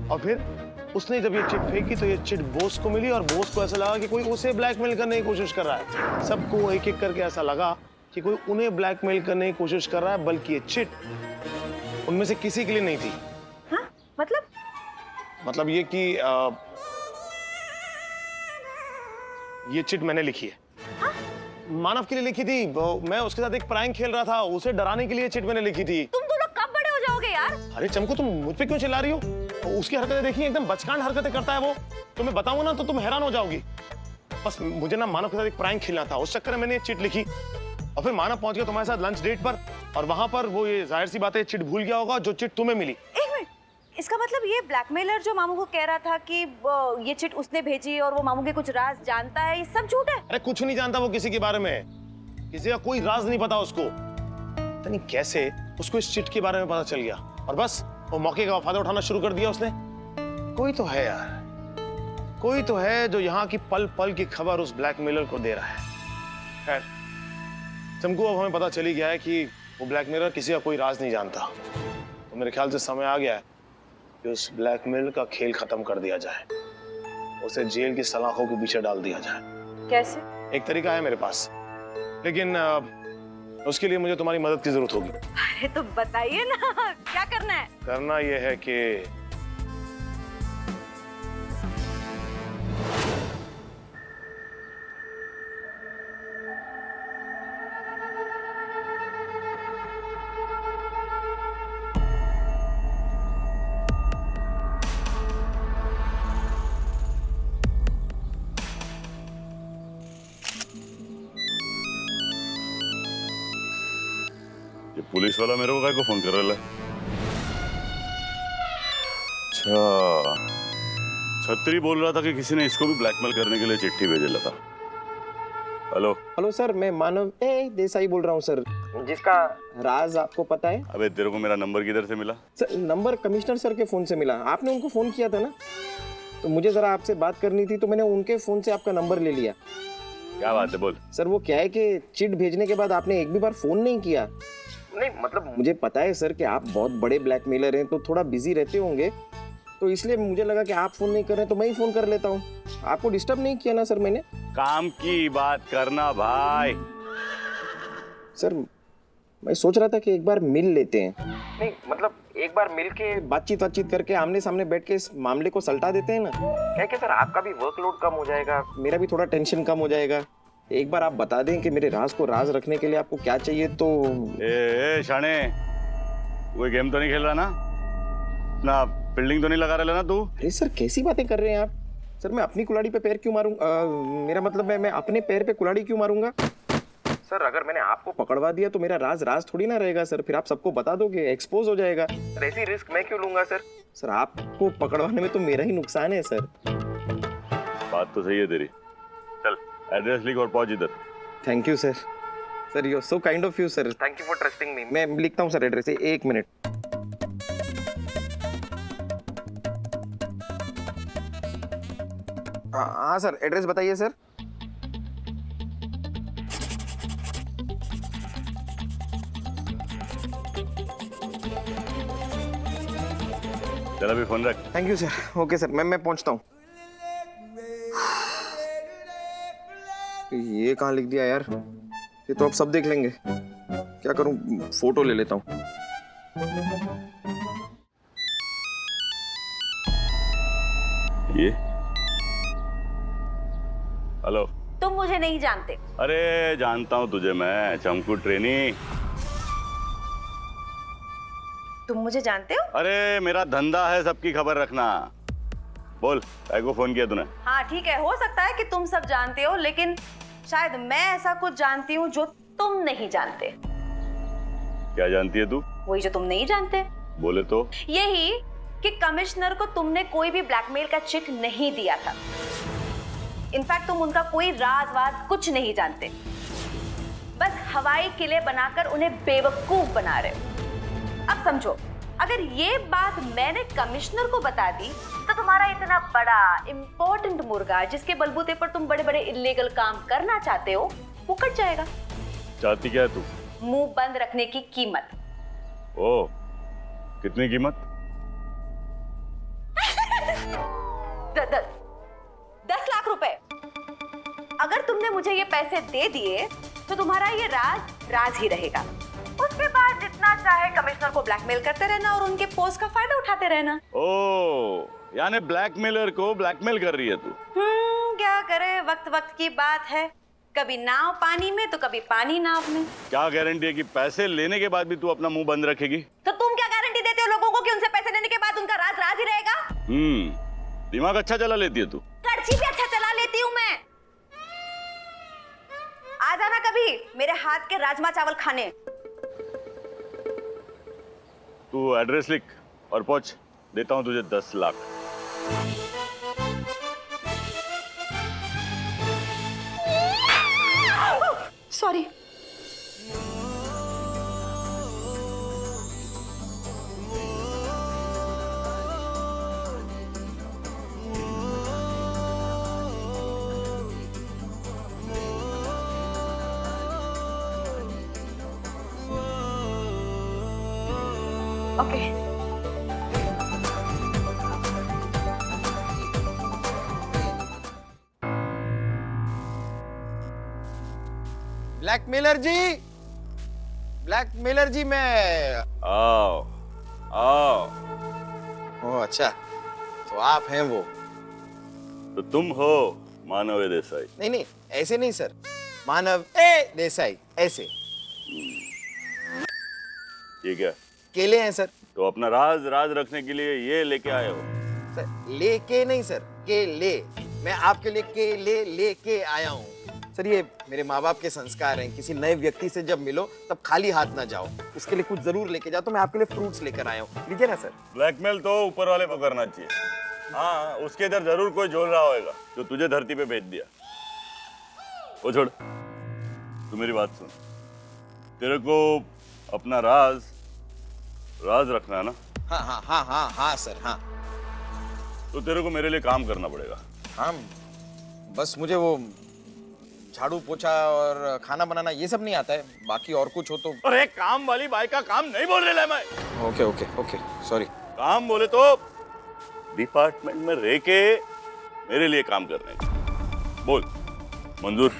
और फिर उसने जब ये चिट फेंकी तो ये चिट बॉस को मिली और बॉस को ऐसा लगा कि कोई उसे ब्लैकमेल करने की कोशिश कर रहा है। सबको एक एक करके ऐसा लगा कि कोई उन्हें ब्लैकमेल करने की कोशिश कर रहा है, बल्कि ये चिट उनमें से किसी के लिए नहीं थी। हाँ? मतलब ये कि ये चिट मैंने लिखी है। हाँ? मानव के लिए लिखी थी। मैं उसके साथ एक प्रैंक खेल रहा था, उसे डराने के लिए चिट मैंने लिखी थी। तुम दोनों कब बड़े हो जाओगे यार? अरे चमको, तुम मुझ पे क्यों चिल्ला रही हो? उसकी हरकतें देखी, एकदम बचकान हरकतें करता है वो। तुम्हें बताऊंगा ना तो तुम हैरान हो जाओगी। बस मुझे ना मानव के साथ एक प्रैंक खेलना था, उस चक्कर में मैंने ये चिट लिखी। और फिर मानव पहुंच गया तुम्हारे साथ लंच डेट पर, और वहां पर वो ये जाहिर सी बात है चिट भूल गया होगा जो चिट तुम्हें मिली। एक मिनट, इसका मतलब ये ब्लैकमेलर जो मामू को कह रहा था कि ये चिट उसने भेजी और वो मामू के कुछ राज जानता है, ये सब झूठ है? अरे कुछ नहीं जानता वो किसी के बारे में, किसी का कोई राज नहीं पता उसको। पता नहीं कैसे उसको इस चिट के बारे में पता चल गया और बस वो मौके का फायदा उठाना शुरू कर दिया उसने। कोई तो है यार, कोई तो है जो यहाँ की पल पल की खबर उस ब्लैकमेलर को दे रहा है। खैर चमकू, अब हमें पता चली गया है कि वो ब्लैकमेलर किसी का कोई राज नहीं जानता। तो मेरे ख्याल से समय आ गया है कि उस ब्लैकमेल का खेल खत्म कर दिया जाए, उसे जेल की सलाखों के पीछे डाल दिया जाए। कैसे? एक तरीका है मेरे पास, लेकिन उसके लिए मुझे तुम्हारी मदद की जरूरत होगी। अरे तो बताइए ना, क्या करना है? करना यह है कि पुलिस वाला मेरे को काय को फोन कर रहा है? अच्छा, छतरी बोल रहा था कि किसी ने इसको भी ब्लैकमेल करने के लिए चिट्ठी भेजा था। हेलो हेलो सर, मैं मानव देसाई बोल रहा हूँ सर, जिसका राज आपको पता है। अबे तेरे को मेरा नंबर किधर से मिला? सर नंबर कमिश्नर सर के फोन से मिला। आपने उनको फोन किया था ना, तो मुझे जरा आपसे बात करनी थी, तो मैंने उनके फोन से आपका नंबर ले लिया। क्या बात है, बोल। सर वो क्या है कि चिट भेजने के बाद आपने एक भी बार फोन नहीं किया। नहीं मतलब मुझे पता है सर कि आप बहुत बड़े ब्लैकमेलर हैं, तो थोड़ा बिजी रहते होंगे, तो इसलिए मुझे लगा कि आप फोन नहीं कर रहे तो मैं ही फोन कर लेता हूँ। आपको डिस्टर्ब नहीं किया ना सर मैंने? काम की बात करना भाई। सर मैं सोच रहा था कि एक बार मिल लेते हैं। नहीं मतलब एक बार मिल के बातचीत करके आमने सामने बैठ के इस मामले को सलटा देते हैं ना। क्या कि सर आपका भी वर्कलोड कम हो जाएगा, मेरा भी थोड़ा टेंशन कम हो जाएगा। एक बार आप बता दें कि मेरे राज को राज रखने के लिए आपको क्या चाहिए तो। ए शाने, कोई गेम तो नहीं खेल रहा ना? ना फील्डिंग तो नहीं लगा रहा ना तू? अरे सर कैसी बातें कर रहे हैं आप? सर मैं अपनी कुल्हाड़ी पे पैर क्यों मारूंगा? मेरा मतलब मैं अपने पैर पे कुल्हाड़ी क्यों मारूंगा? सर अगर मैंने आपको पकड़वा दिया तो मेरा राज थोड़ी ना रहेगा सर, फिर आप सबको बता दोगे, एक्सपोज हो जाएगा। सर ऐसी रिस्क मैं क्यों लूंगा सर? सर आपको पकड़वाने में तो मेरा ही नुकसान है सर। बात तो सही है तेरी। चल एड्रेस लिख और पहुंच इधर। Thank you sir. Sir you so kind of you sir, thank you for trusting मी। मैं लिखता हूँ सर एड्रेस, एक मिनट। हाँ सर एड्रेस बताइए सर। चल अभी फोन रख। Thank you sir. Okay sir, मैं पहुंचता हूँ। ये कहाँ लिख दिया यार? ये तो अब सब देख लेंगे। क्या करूं, फोटो ले लेता हूँ। ये हेलो। तुम मुझे नहीं जानते। अरे जानता हूँ तुझे मैं, चमकू ट्रेनी। तुम मुझे जानते हो? अरे मेरा धंधा है सबकी खबर रखना। बोल, काय को फोन किया तूने? हाँ ठीक है, हो सकता है कि तुम सब जानते हो, लेकिन शायद मैं ऐसा कुछ जानती हूँ जो तुम नहीं जानते। क्या जानती है तू? वही जो तुम नहीं जानते। बोले तो। यही कि कमिश्नर को तुमने कोई भी ब्लैकमेल का चेक नहीं दिया था। इनफैक्ट तुम उनका कोई राज वाज कुछ नहीं जानते, बस हवाई किले बनाकर उन्हें बेवकूफ बना रहे हो। अब समझो, अगर ये बात मैंने कमिश्नर को बता दी तो तुम्हारा इतना बड़ा इम्पोर्टेंट मुर्गा, जिसके बलबूते पर तुम बड़े बड़े इल्लीगल काम करना चाहते हो, वो कट जाएगा। चाहती क्या है तू? मुंह बंद रखने की कीमत। ओ, कितनी कीमत? 10 लाख रुपए। अगर तुमने मुझे ये पैसे दे दिए तो तुम्हारा ये राज ही रहेगा। उसके बाद जितना चाहे कमिश्नर को ब्लैकमेल करते रहना और उनके पोस्ट का फायदा उठाते रहना। ओ, यानी ब्लैकमेलर को ब्लैकमेल कर रही है तू? क्या करे, वक्त वक्त की बात है। कभी नाव पानी में तो कभी पानी नाव में। क्या गारंटी है कि पैसे लेने के बाद भी तू अपना मुंह बंद रखेगी? तो तुम क्या गारंटी देते हो लोगों को कि उनसे पैसे लेने के बाद उनका राज ही रहेगा? दिमाग अच्छा चला लेती है तू। करची भी अच्छा चला लेती हूँ मैं। आ जाना कभी मेरे हाथ के राजमा चावल खाने। तू एड्रेस लिख और पहुंच, देता हूं तुझे 10 लाख। सॉरी। ओके। ब्लैकमेलर जी, मैं। आओ आओ। ओह अच्छा, तो आप हैं वो? तो तुम हो मानव देसाई? नहीं, ऐसे नहीं सर, मानव ए देसाई, ऐसे। ये क्या? केले हैं सर। तो अपना राज रखने के लिए ये लेके आए हो? सर लेके नहीं सर, केले। मैं आपके लिए केले लेके आया हूँ सर। ये मेरे माँ बाप के संस्कार हैं, किसी नए व्यक्ति से जब मिलो तब खाली हाथ ना जाओ, उसके लिए कुछ जरूर लेके जाओ। तो मैं आपके लिए फ्रूट्स लेकर आया हूँ, लीजिए ना सर। ब्लैकमेल तो ऊपर वाले को करना चाहिए। हाँ, उसके इधर जरूर कोई झोल रहा होगा जो तुझे धरती पे भेज दिया। वो छोड़, तू मेरी बात सुन। तेरे को अपना राज रखना है ना? हाँ सर, हाँ। तो तेरे को मेरे लिए काम करना पड़ेगा। हाँ, बस मुझे वो झाड़ू पोछा और खाना बनाना ये सब नहीं आता है, बाकी और कुछ हो तो। अरे काम वाली बाई का काम नहीं बोल रहा मैं। Okay, sorry. काम बोले तो डिपार्टमेंट में रह के मेरे लिए काम करने का। बोल, मंजूर?